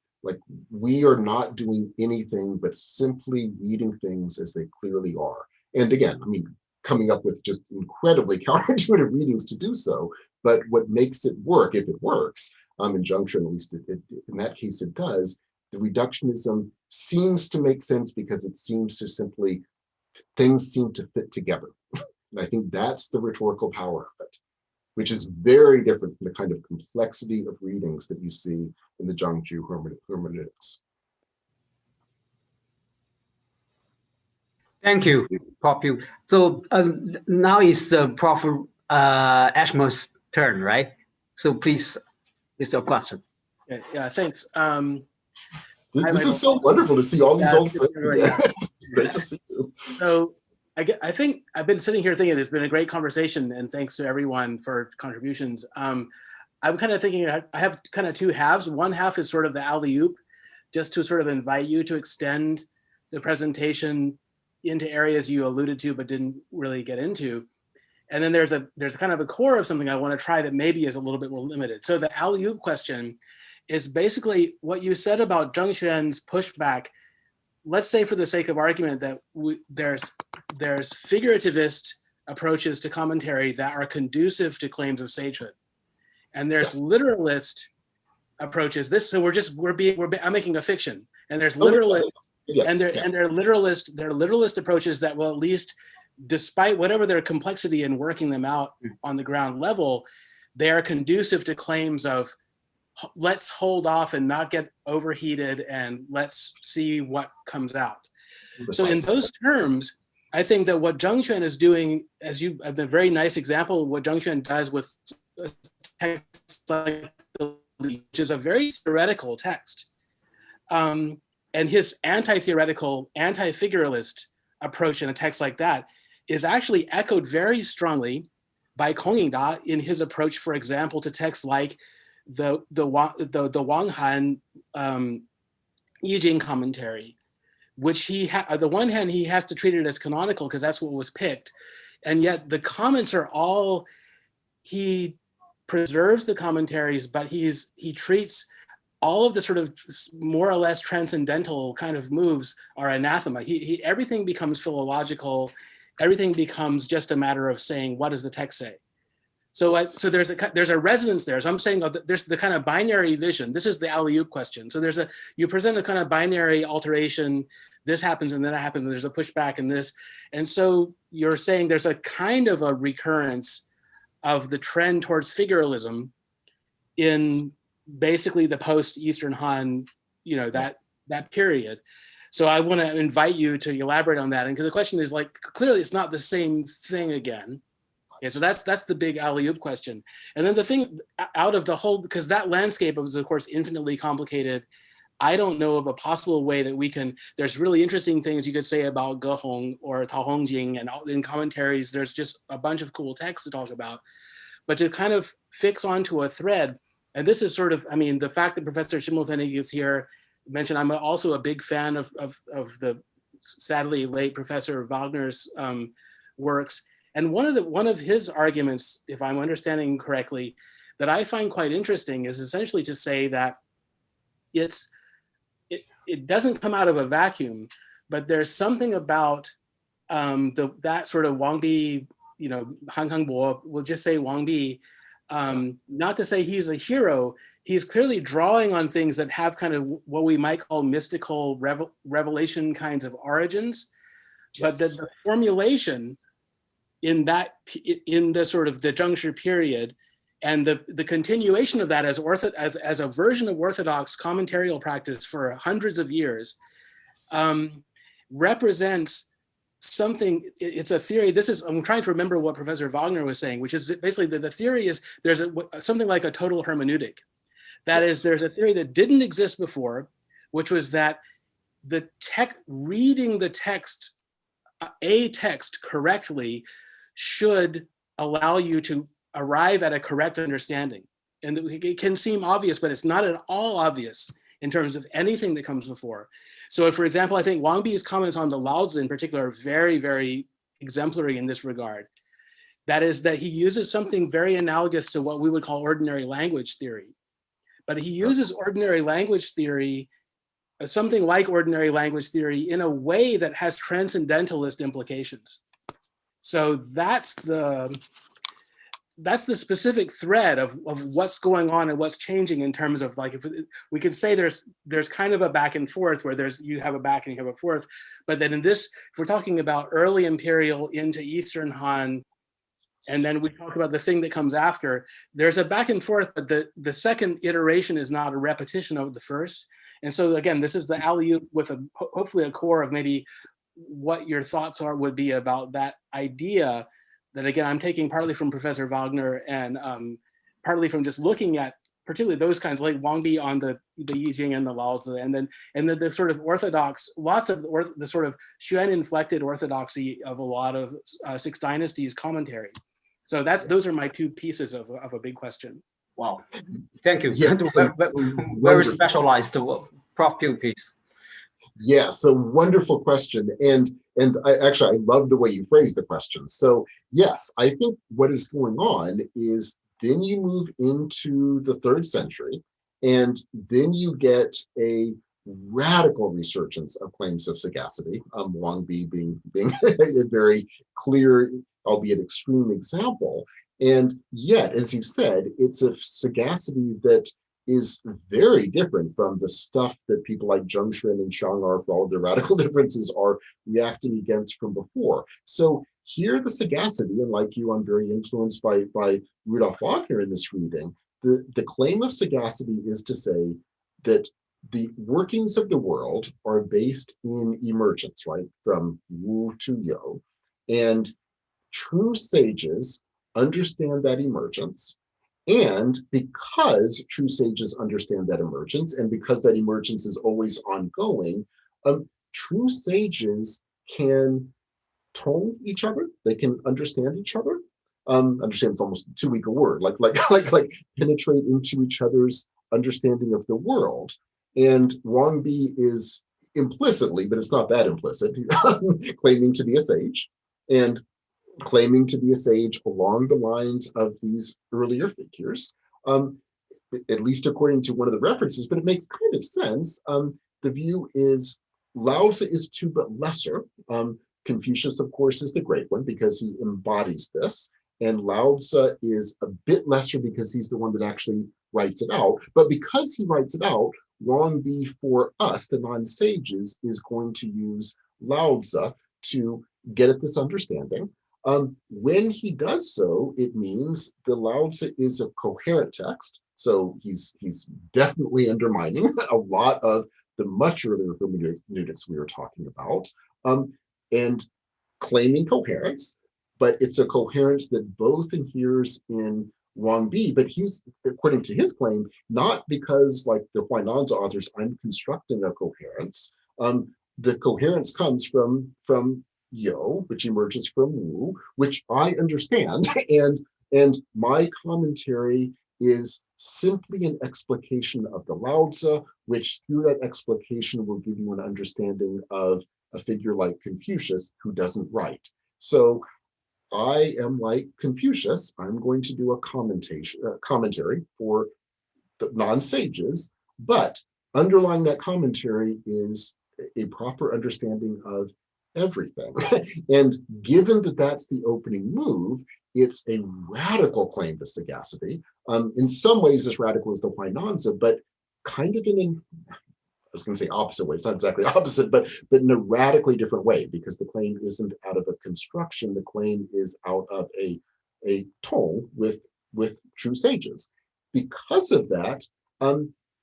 we are not doing anything but simply reading things as they clearly are. And again, I mean, coming up with just incredibly counterintuitive readings to do so, but what makes it work, if it works, in Zhengxuan, at least in that case it does, the reductionism seems to make sense because it seems to simply, things seem to fit together. And I think that's the rhetorical power of it, which is very different from the kind of complexity of readings that you see in the Zhangju hermeneutics. Thank you, Prof. Puett. So now is Prof. Ashmore's turn, right? So please, it's your question. Yeah, thanks. This is so wonderful to see all these old friends. Great to see you. So I think I've been sitting here thinking it's been a great conversation, and thanks to everyone for contributions. I'm kind of thinking I have kind of two halves. One half is sort of the alley-oop, just to sort of invite you to extend the presentation into areas you alluded to but didn't really get into. And then there's kind of a core of something I want to try that maybe is a little bit more limited. So the alley-oop question is basically what you said about Zhengxuan's pushback. Let's say, for the sake of argument, that there's figurativist approaches to commentary that are conducive to claims of sagehood, and there's literalist approaches. I'm making a fiction, and there's literalist. Yes, and they're literalist approaches that will, at least, despite whatever their complexity in working them out on the ground level, they are conducive to claims of let's hold off and not get overheated and let's see what comes out. So in those terms, I think that what Zhengxuan is doing, as you have a very nice example of what Zhengxuan does with a text like which is a very theoretical text. And his anti-theoretical, anti-figuralist approach in a text like that is actually echoed very strongly by Kong Yingda in his approach, for example, to texts like the Wang Han Yijing commentary, which on the one hand, he has to treat it as canonical because that's what was picked. And yet the comments are he preserves the commentaries, but he treats all of the sort of more or less transcendental kind of moves are anathema. Everything becomes philological. Everything becomes just a matter of saying, what does the text say? So there's a resonance there. So I'm saying there's the kind of binary vision. This is the alley-oop question. So you present a kind of binary alteration. This happens and then it happens and there's a pushback and this. And so you're saying there's a kind of a recurrence of the trend towards figuralism in basically the post-Eastern Han, that period. So I want to invite you to elaborate on that. And because the question is, like, clearly it's not the same thing again. Yeah, so that's the big alley-oop question. And then the thing out of the whole, because that landscape was, of course, infinitely complicated. I don't know of a possible way that we can, there's really interesting things you could say about Ge Hong or Tao Hong Jing, and in commentaries, there's just a bunch of cool texts to talk about. But to kind of fix onto a thread, and this is sort of, I mean, the fact that Professor Schimmelpfennig is here, mentioned, I'm also a big fan of the sadly late Professor Wagner's works. And one of his arguments, if I'm understanding correctly, that I find quite interesting is essentially to say that it doesn't come out of a vacuum, but there's something about that sort of Wang Bi, Han Kangbo, we'll just say Wang Bi, not to say he's a hero, he's clearly drawing on things that have kind of what we might call mystical revelation kinds of origins, yes. But the formulation in the sort of the juncture period and the continuation of that as a version of Orthodox commentarial practice for hundreds of years represents something. It's a theory. I'm trying to remember what Professor Wagner was saying, which is basically the theory is there's something like a total hermeneutic. That is, there's a theory that didn't exist before, which was that reading the text, a text correctly, should allow you to arrive at a correct understanding. And it can seem obvious, but it's not at all obvious in terms of anything that comes before. So for example, I think Wang Bi's comments on the Lao Tzu in particular are very, very exemplary in this regard. That is that he uses something very analogous to what we would call ordinary language theory. But he uses ordinary language theory, something like ordinary language theory, in a way that has transcendentalist implications. So that's the specific thread of what's going on and what's changing in terms of, like, if we could say there's kind of a back and forth where you have a back and you have a forth, but then in this, if we're talking about early imperial into Eastern Han, and then we talk about the thing that comes after, there's a back and forth, but the second iteration is not a repetition of the first. And so again, this is the alley-oop with hopefully a core of maybe what your thoughts would be about that idea that, again, I'm taking partly from Professor Wagner and partly from just looking at particularly those kinds, like Wang Bi on the Yi Jing and the Lao Tzu, and then the sort of orthodox, lots of the sort of Xuan inflected orthodoxy of a lot of Six Dynasties commentary. So those are my two pieces of a big question. Wow, thank you. Yeah. Very specialized Prof. Puett piece. Yeah, so wonderful question. And I love the way you phrased the question. So yes, I think what is going on is then you move into the 3rd century, and then you get a radical resurgence of claims of sagacity, Wang Bi being a very clear, albeit extreme example. And yet, as you said, it's a sagacity that is very different from the stuff that people like Zheng Xuan and Xiang are, for all of their radical differences, are reacting against from before. So here the sagacity, and like you, I'm very influenced by Rudolf Wagner in this reading. The claim of sagacity is to say that the workings of the world are based in emergence, right? From Wu to Yo. And true sages understand that emergence. And because true sages understand that emergence, and because that emergence is always ongoing, true sages can tone each other. They can understand each other. Understand is almost too weak a word. Like penetrate into each other's understanding of the world. And Wang Bi is implicitly, but it's not that implicit, claiming to be a sage, and claiming to be a sage along the lines of these earlier figures. at least according to one of the references, but it makes kind of sense. The view is Lao Tzu is two but lesser. Confucius, of course, is the great one because he embodies this. And Lao Tzu is a bit lesser because he's the one that actually writes it out. But because he writes it out, Wang Bi for us, the non-sages, is going to use Lao Tzu to get at this understanding. When he does so, it means the Lao Tzu is a coherent text. So he's definitely undermining a lot of the much earlier hermeneutics we were talking about, and claiming coherence, but it's a coherence that both adheres in Wang Bi, but he's, according to his claim, not because like the Huainanzi authors, I'm constructing a coherence. The coherence comes from Yo, which emerges from Wu, which I understand, and my commentary is simply an explication of the Lao Tzu, which through that explication will give you an understanding of a figure like Confucius who doesn't write. So I am like Confucius. I'm going to do a commentary for the non-sages, but underlying that commentary is a proper understanding of everything. And given that that's the opening move, it's a radical claim to sagacity. In some ways as radical as the Huainanzi, but kind of in I was going to say opposite way. It's not exactly opposite, but in a radically different way, because the claim isn't out of a construction. The claim is out of a tone with true sages. Because of that,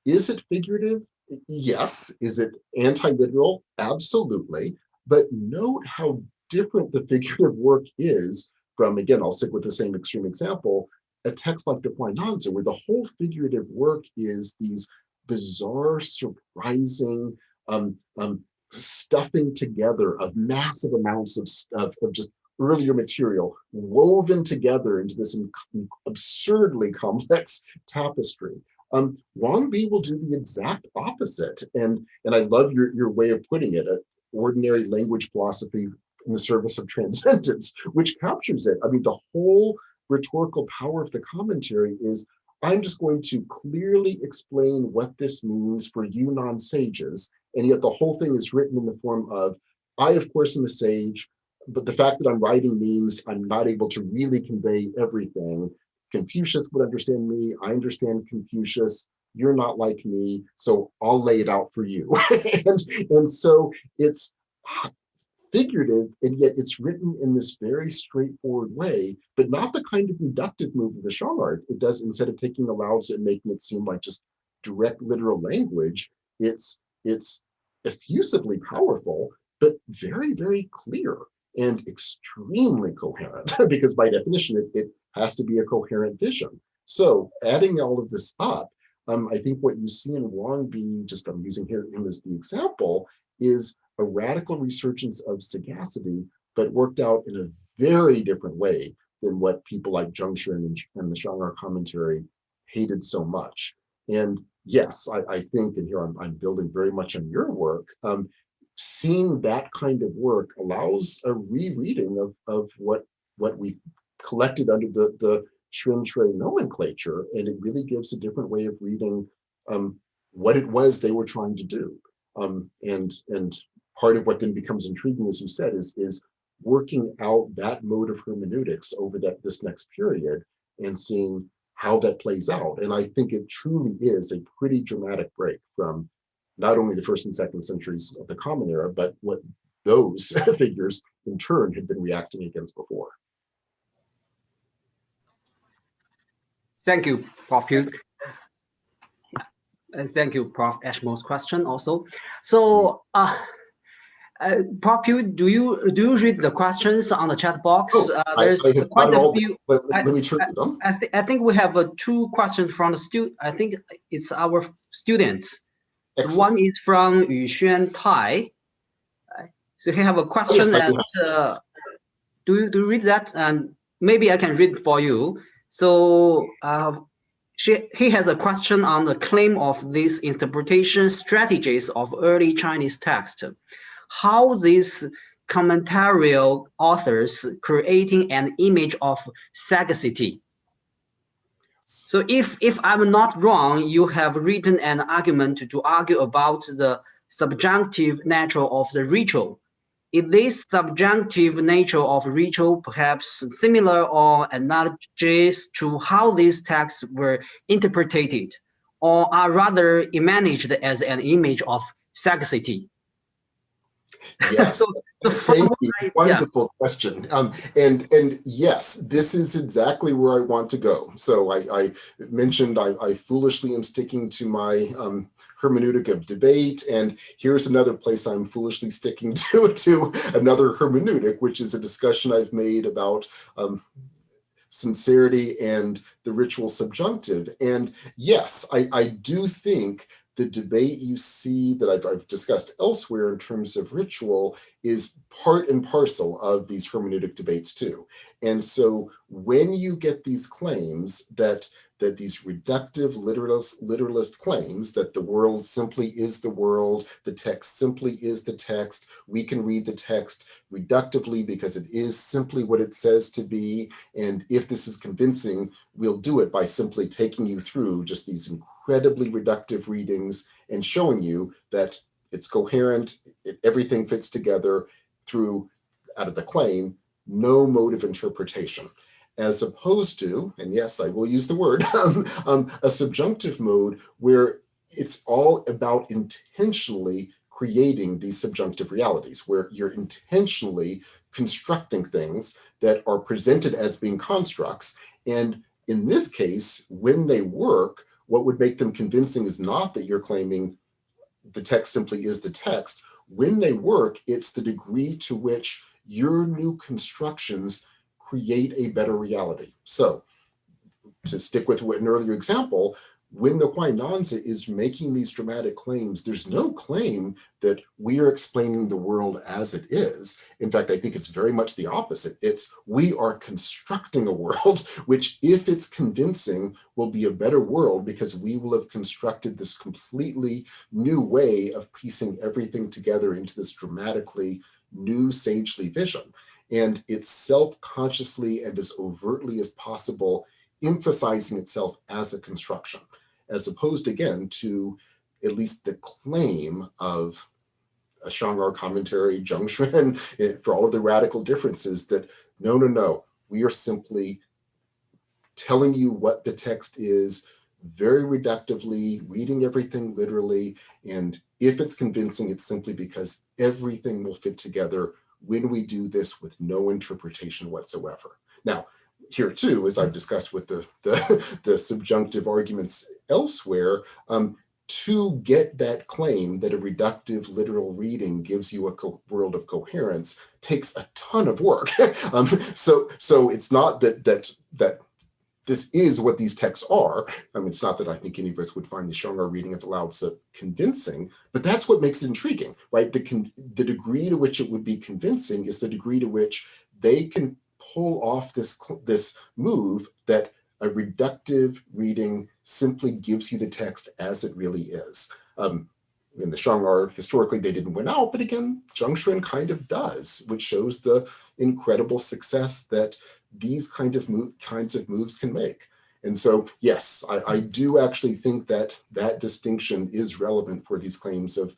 is it figurative? Yes. Is it anti-literal? Absolutely. But note how different the figurative work is from, again, I'll stick with the same extreme example, a text like the Huainanzi, where the whole figurative work is these bizarre, surprising stuffing together of massive amounts of just earlier material woven together into this absurdly complex tapestry. Wang Bi will do the exact opposite. And I love your way of putting it, ordinary language philosophy in the service of transcendence, which captures it. I mean, the whole rhetorical power of the commentary is, I'm just going to clearly explain what this means for you non-sages, and yet the whole thing is written in the form of, I, of course, am a sage, but the fact that I'm writing means I'm not able to really convey everything. Confucius would understand me, I understand Confucius, you're not like me, so I'll lay it out for you. and so it's figurative, and yet it's written in this very straightforward way, but not the kind of reductive move of the Shang art. It does, instead of taking the Lao Tzu and making it seem like just direct literal language, it's effusively powerful, but very, very clear and extremely coherent, because by definition, it has to be a coherent vision. So adding all of this up, I think what you see in Wang Bi, just I'm using him as the example, is a radical resurgence of sagacity, but worked out in a very different way than what people like Zheng Xun and the Shang'ar commentary hated so much. And yes, I think, and here I'm building very much on your work, seeing that kind of work allows a rereading of what we collected under the Xuan Shui nomenclature, and it really gives a different way of reading what it was they were trying to do. And part of what then becomes intriguing, as you said, is working out that mode of hermeneutics over this next period and seeing how that plays out. And I think it truly is a pretty dramatic break from not only the first and second centuries of the Common Era, but what those figures in turn had been reacting against before. Thank you, Prof. Puett. And thank you, Prof. Ashmore's question also. So, Prof. Puett, do you read the questions on the chat box? There's quite a few. Let me try them. I think we have 2 questions from the student. I think it's our students. So one is from Yuxuan Tai. So he have a question. Yes, do you read that? And maybe I can read for you. So he has a question on the claim of these interpretation strategies of early Chinese text. How these commentarial authors creating an image of sagacity. So if I'm not wrong, you have written an argument to argue about the subjunctive nature of the ritual. Is this subjunctive nature of ritual perhaps similar or analogous to how these texts were interpreted, or are rather managed as an image of sagacity? Yes, So thank you. Wonderful question. And yes, this is exactly where I want to go. So I mentioned I foolishly am sticking to my hermeneutic of debate, and here's another place I'm foolishly sticking to another hermeneutic, which is a discussion I've made about sincerity and the ritual subjunctive. And yes, I do think the debate you see that I've discussed elsewhere in terms of ritual is part and parcel of these hermeneutic debates too. And so when you get these claims that these reductive literalist claims that the world simply is the world, the text simply is the text, we can read the text reductively because it is simply what it says to be, and if this is convincing, we'll do it by simply taking you through just these incredibly reductive readings and showing you that it's coherent, everything fits together through, out of the claim, no mode of interpretation. As opposed to, and yes, I will use the word, a subjunctive mode where it's all about intentionally creating these subjunctive realities, where you're intentionally constructing things that are presented as being constructs. And in this case, when they work, what would make them convincing is not that you're claiming the text simply is the text. When they work, it's the degree to which your new constructions create a better reality. So to stick with an earlier example, when the Huainanzi is making these dramatic claims, there's no claim that we are explaining the world as it is. In fact, I think it's very much the opposite. It's we are constructing a world, which if it's convincing will be a better world because we will have constructed this completely new way of piecing everything together into this dramatically new sagely vision. And it's self-consciously and as overtly as possible emphasizing itself as a construction, as opposed again to at least the claim of a Shanghai commentary, Zhengshuan, for all of the radical differences that no, we are simply telling you what the text is very reductively, reading everything literally, and if it's convincing, it's simply because everything will fit together when we do this with no interpretation whatsoever. Now, here too, as I've discussed with the subjunctive arguments elsewhere, to get that claim that a reductive literal reading gives you a world of coherence takes a ton of work. So it's not that this is what these texts are. I mean, it's not that I think any of us would find the Shanghai reading of the Lao Tzu convincing, but that's what makes it intriguing, right? The degree to which it would be convincing is the degree to which they can pull off this move that a reductive reading simply gives you the text as it really is. In the Shanghai, historically, they didn't win out, but again, Zhengshuan kind of does, which shows the incredible success that these kinds of moves can make. And so, yes, I do actually think that that distinction is relevant for these claims of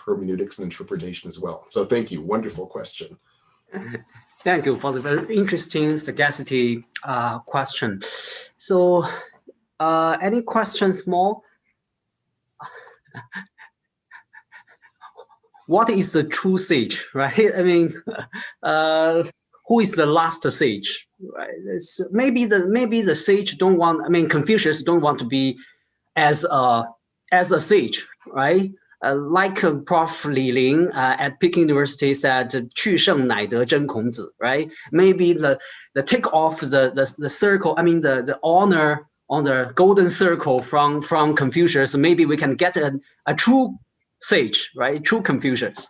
hermeneutics and interpretation as well. So thank you, wonderful question. Thank you for the very interesting sagacity question. So any questions more? What is the true sage, right? I mean, who is the last sage, right? Maybe the sage don't want, I mean, Confucius don't want to be as a sage, right? Like Prof. Li Ling at Peking University said, 去圣乃得真孔子, right? Maybe the take off the circle, I mean the honor on the golden circle from Confucius, maybe we can get a true sage, right? True Confucius.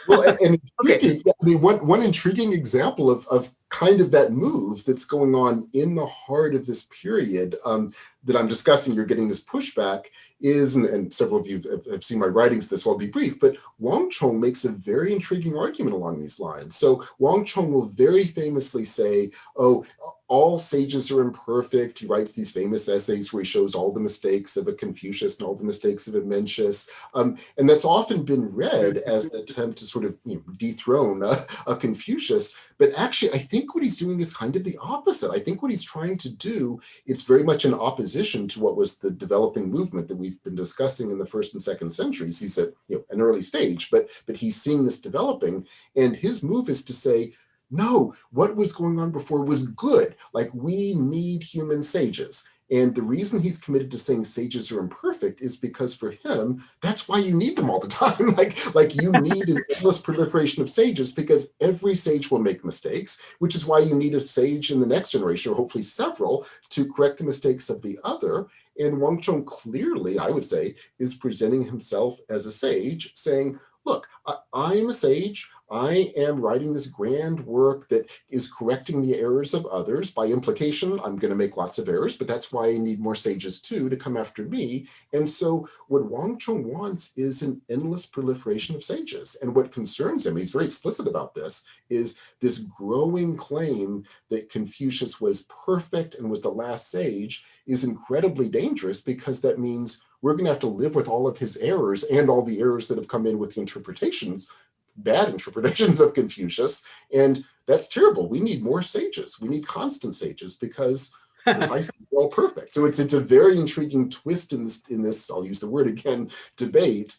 Well, and okay. I mean, one intriguing example of kind of that move that's going on in the heart of this period that I'm discussing, you're getting this pushback is, and several of you have seen my writings, this will be brief, but Wang Chong makes a very intriguing argument along these lines. So Wang Chong will very famously say, oh, all sages are imperfect. He writes these famous essays where he shows all the mistakes of a Confucius and all the mistakes of a Mencius. And that's often been read as an attempt to sort of dethrone a Confucius. But actually, I think what he's doing is kind of the opposite. I think what he's trying to do, it's very much in opposition to what was the developing movement that we've been discussing in the 1st and 2nd centuries. He's at an early stage, but he's seeing this developing. And his move is to say, no, what was going on before was good. Like, we need human sages. And the reason he's committed to saying sages are imperfect is because for him, that's why you need them all the time. like you need an endless proliferation of sages, because every sage will make mistakes, which is why you need a sage in the next generation, or hopefully several, to correct the mistakes of the other. And Wang Chong clearly, I would say, is presenting himself as a sage, saying, look, I am a sage. I am writing this grand work that is correcting the errors of others. By implication, I'm going to make lots of errors, but that's why I need more sages too to come after me. And so what Wang Chong wants is an endless proliferation of sages. And what concerns him, he's very explicit about this, is this growing claim that Confucius was perfect and was the last sage is incredibly dangerous, because that means we're going to have to live with all of his errors and all the errors that have come in with the interpretations, bad interpretations of Confucius. And that's terrible. We need more sages. We need constant sages, because precisely we're all perfect. So it's a very intriguing twist in this, I'll use the word again, debate,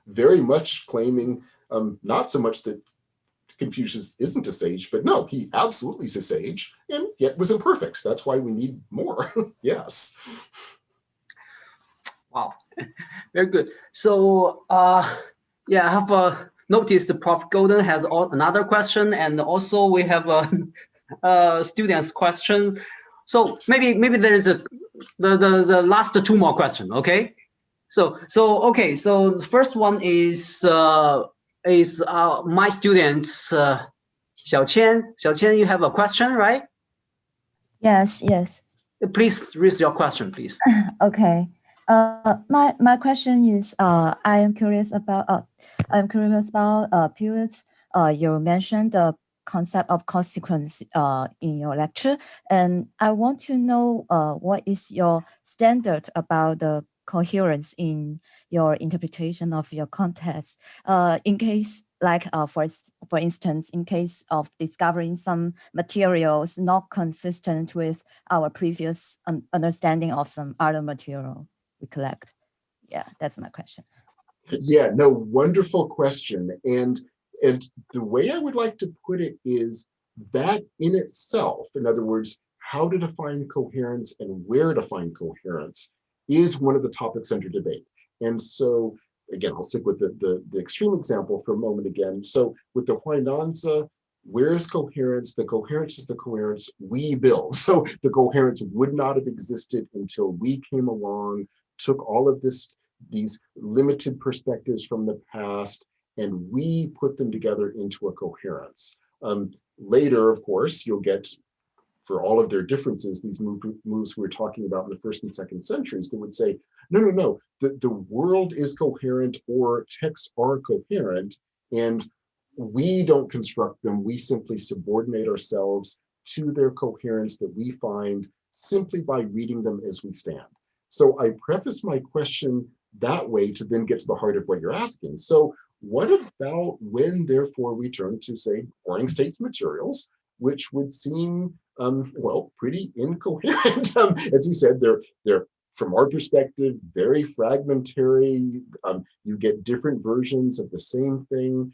very much claiming not so much that Confucius isn't a sage, but no, he absolutely is a sage, and yet was imperfect. So that's why we need more. Yes. Wow, very good. So yeah, I have noticed Prof. Golden has another question, and also we have a student's question. So maybe there is the last 2 more questions. Okay. So the first one is my students, Xiaoqian. Xiaoqian, you have a question, right? Yes. Please raise your question, please. Okay. My question is, I'm curious about Puett. You mentioned the concept of consequence in your lecture, and I want to know what is your standard about the coherence in your interpretation of your context. In case, like for instance, in case of discovering some materials not consistent with our previous understanding of some other material we collect. Yeah, that's my question. Yeah, no, wonderful question. And the way I would like to put it is that in itself, in other words, how to define coherence and where to find coherence is one of the topics under debate. And so, again, I'll stick with the extreme example for a moment again. So with the Huainanzi, where is coherence? The coherence is the coherence we build. So the coherence would not have existed until we came along, took all of these limited perspectives from the past, and we put them together into a coherence. Later, of course, you'll get, for all of their differences, these moves we were talking about in the 1st and 2nd centuries, that would say, no, the world is coherent, or texts are coherent, and we don't construct them. We simply subordinate ourselves to their coherence that we find simply by reading them as we stand. So I preface my question that way to then get to the heart of what you're asking. So what about when, therefore, we turn to, say, Warring States materials, which would seem, well, pretty incoherent? As you said, they're from our perspective, very fragmentary. You get different versions of the same thing.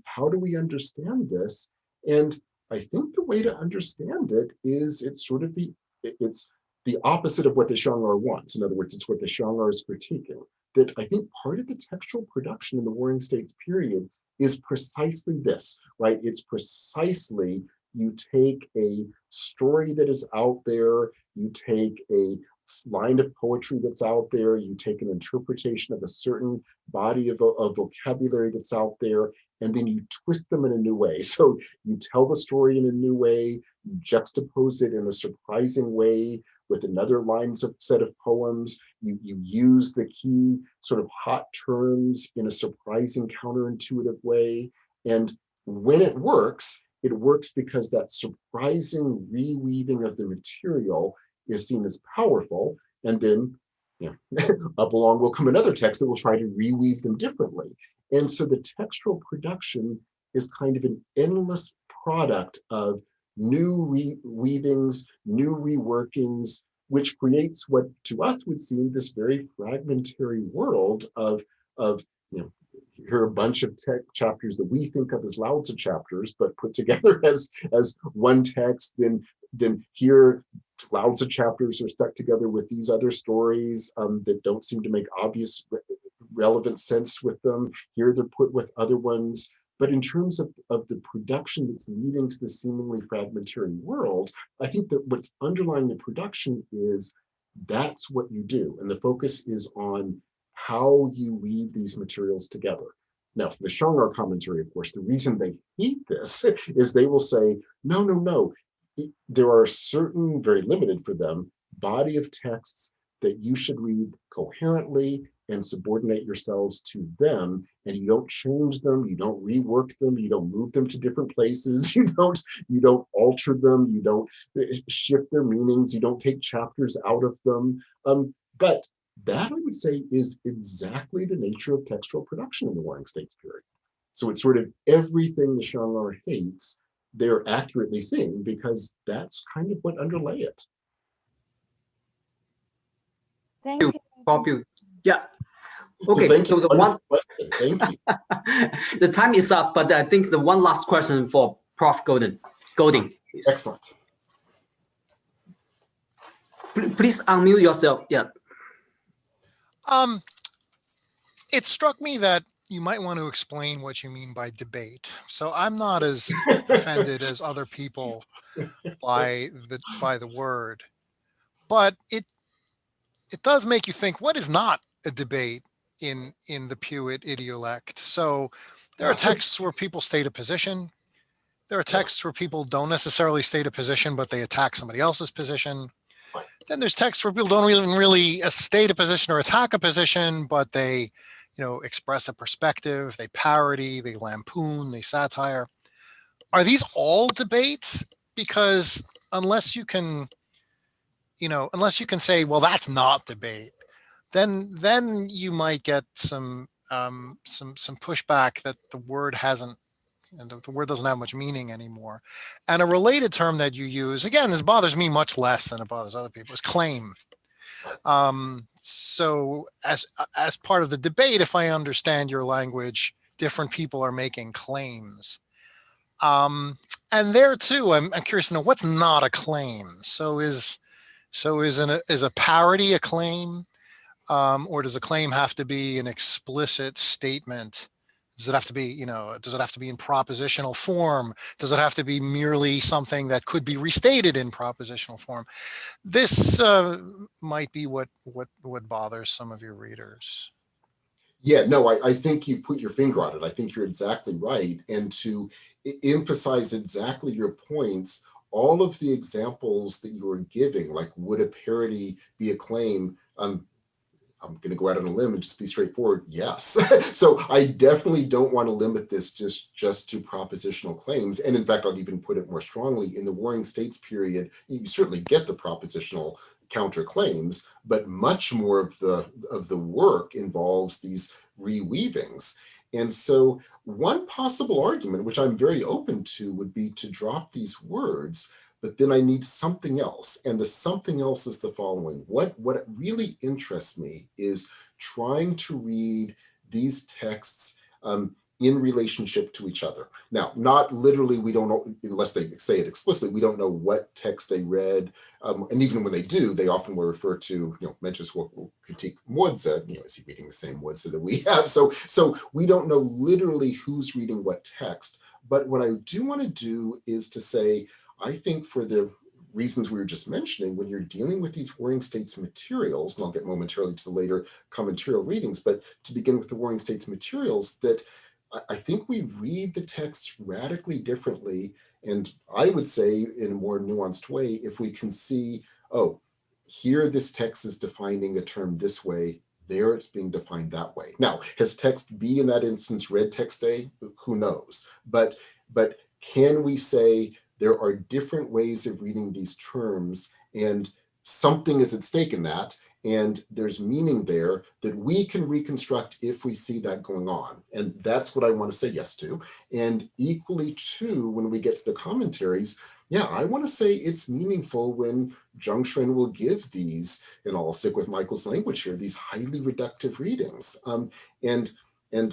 How do we understand this? And I think the way to understand it is it's sort of it's the opposite of what the Xiong'er wants. In other words, it's what the Xiong'er is critiquing. That I think part of the textual production in the Warring States period is precisely this, right? It's precisely, you take a story that is out there, you take a line of poetry that's out there, you take an interpretation of a certain body of vocabulary that's out there, and then you twist them in a new way. So you tell the story in a new way, you juxtapose it in a surprising way with another set of poems, you use the key sort of hot terms in a surprising, counterintuitive way. And when it works, it works because that surprising reweaving of the material is seen as powerful. And then up along will come another text that will try to reweave them differently. And so the textual production is kind of an endless product of new reweavings, new reworkings, which creates what to us would seem this very fragmentary world of here are a bunch of chapters that we think of as Lao Tzu chapters, but put together as one text. Then here Lao Tzu chapters are stuck together with these other stories that don't seem to make obvious relevant sense with them. Here they're put with other ones. But in terms of the production that's leading to the seemingly fragmentary world, I think that what's underlying the production is that's what you do. And the focus is on how you weave these materials together. Now, from the Shanghai commentary, of course, the reason they hate this is they will say, no. There are certain, very limited for them, body of texts that you should read coherently and subordinate yourselves to them, and you don't change them, you don't rework them, you don't move them to different places, you don't alter them, you don't shift their meanings, you don't take chapters out of them. But that, I would say, is exactly the nature of textual production in the Warring States period. So it's sort of everything the Shanghai hates, they're accurately seeing, because that's kind of what underlay it. Thank you. Copy. Yeah. Okay. So thank you. So the one. Thank you. The time is up, but I think the one last question for Prof. Golding. Please. Excellent. Please unmute yourself. Yeah. It struck me that you might want to explain what you mean by debate. So I'm not as offended as other people by the word, but it does make you think, what is not a debate in the Puett idiolect? So there are texts where people state a position. There are texts where people don't necessarily state a position, but they attack somebody else's position. Then there's texts where people don't even really state a position or attack a position, but they express a perspective, they parody, they lampoon, they satire. Are these all debates? Because unless you can say, well, that's not debate, then you might get some pushback that the word doesn't have much meaning anymore. And a related term that you use, again, this bothers me much less than it bothers other people, is claim. So as part of the debate, if I understand your language, different people are making claims. And there too, I'm curious to know what's not a claim. So is a parody a claim? Or does a claim have to be an explicit statement? Does it have to be, does it have to be in propositional form? Does it have to be merely something that could be restated in propositional form? This might be what bothers some of your readers. Yeah, no, I think you put your finger on it. I think you're exactly right. And to emphasize exactly your points, all of the examples that you were giving, like would a parody be a claim? I'm going to go out on a limb and just be straightforward. Yes. So I definitely don't want to limit this just to propositional claims. And in fact, I'll even put it more strongly. In the Warring States period, you certainly get the propositional counterclaims, but much more of the work involves these reweavings. And so one possible argument, which I'm very open to, would be to drop these words, but then I need something else. And the something else is the following. What really interests me is trying to read these texts in relationship to each other. Now, not literally, we don't know, unless they say it explicitly, we don't know what text they read. And even when they do, they often will refer to, Mencius will critique Mozi, is he reading the same Mozi that we have? So we don't know literally who's reading what text. But what I do want to do is to say, I think for the reasons we were just mentioning, when you're dealing with these Warring States materials, and I'll get momentarily to the later commentarial readings, but to begin with the Warring States materials, that I think we read the texts radically differently. And I would say in a more nuanced way, if we can see, oh, here this text is defining a term this way, there it's being defined that way. Now, has text B in that instance read text A? Who knows? But can we say there are different ways of reading these terms and something is at stake in that, and there's meaning there that we can reconstruct if we see that going on. And that's what I want to say yes to. And equally too, when we get to the commentaries, yeah, I want to say it's meaningful when Zheng Xuan will give these, and I'll stick with Michael's language here, these highly reductive readings. And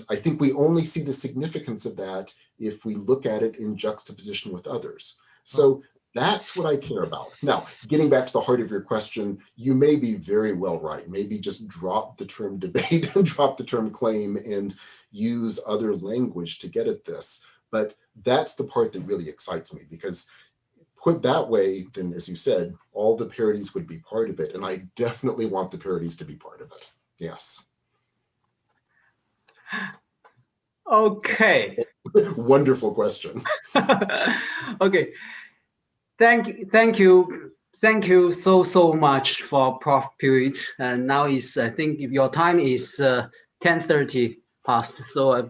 I think we only see the significance of that if we look at it in juxtaposition with others. So that's what I care about. Now, getting back to the heart of your question, you may be very well right. Maybe just drop the term debate and drop the term claim and use other language to get at this. But that's the part that really excites me, because put that way, then as you said, all the parodies would be part of it. And I definitely want the parodies to be part of it. Yes. Okay. Wonderful question. Okay. Thank you so much for Prof. Puett. And now is, I think if your time is 10:30 past. So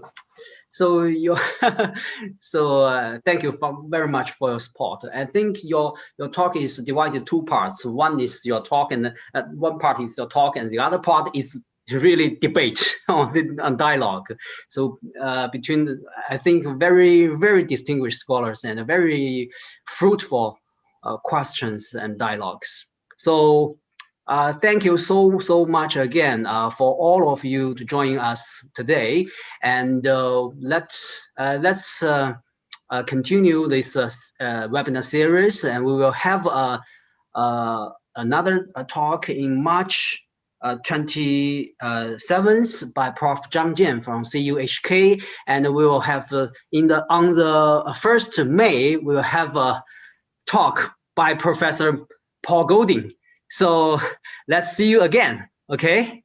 thank you very much for your support. I think your talk is divided two parts. One is your talk, and one part is your talk, and the other part is really debate on dialogue. So between, I think, very distinguished scholars and very fruitful questions and dialogues. So thank you so much again for all of you to join us today. And let's continue this webinar series, and we will have another talk in March 27th by Prof. Zhang Jian from CUHK, and we will have on the 1st May we will have a talk by Professor Paul Golding. So let's see you again, okay?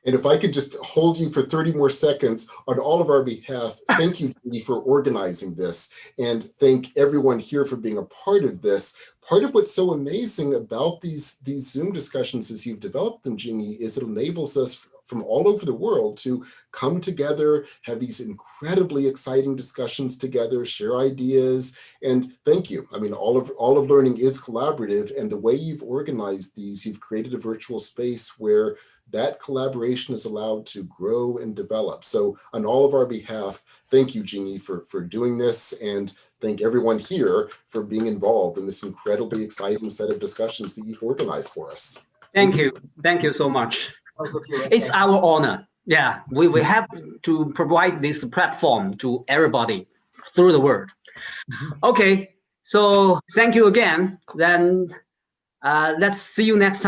And if I could just hold you for 30 more seconds on all of our behalf, thank you, Jenny, for organizing this, and thank everyone here for being a part of this. Part of what's so amazing about these Zoom discussions as you've developed them, Jenny, is it enables us from all over the world to come together, have these incredibly exciting discussions together, share ideas, and thank you. I mean, all of learning is collaborative, and the way you've organized these, you've created a virtual space where that collaboration is allowed to grow and develop. So on all of our behalf, thank you, Jeannie, for doing this, and thank everyone here for being involved in this incredibly exciting set of discussions that you've organized for us. Thank you so much. It's our honor. Yeah, we have to provide this platform to everybody through the world. Okay, so thank you again. Then let's see you next time.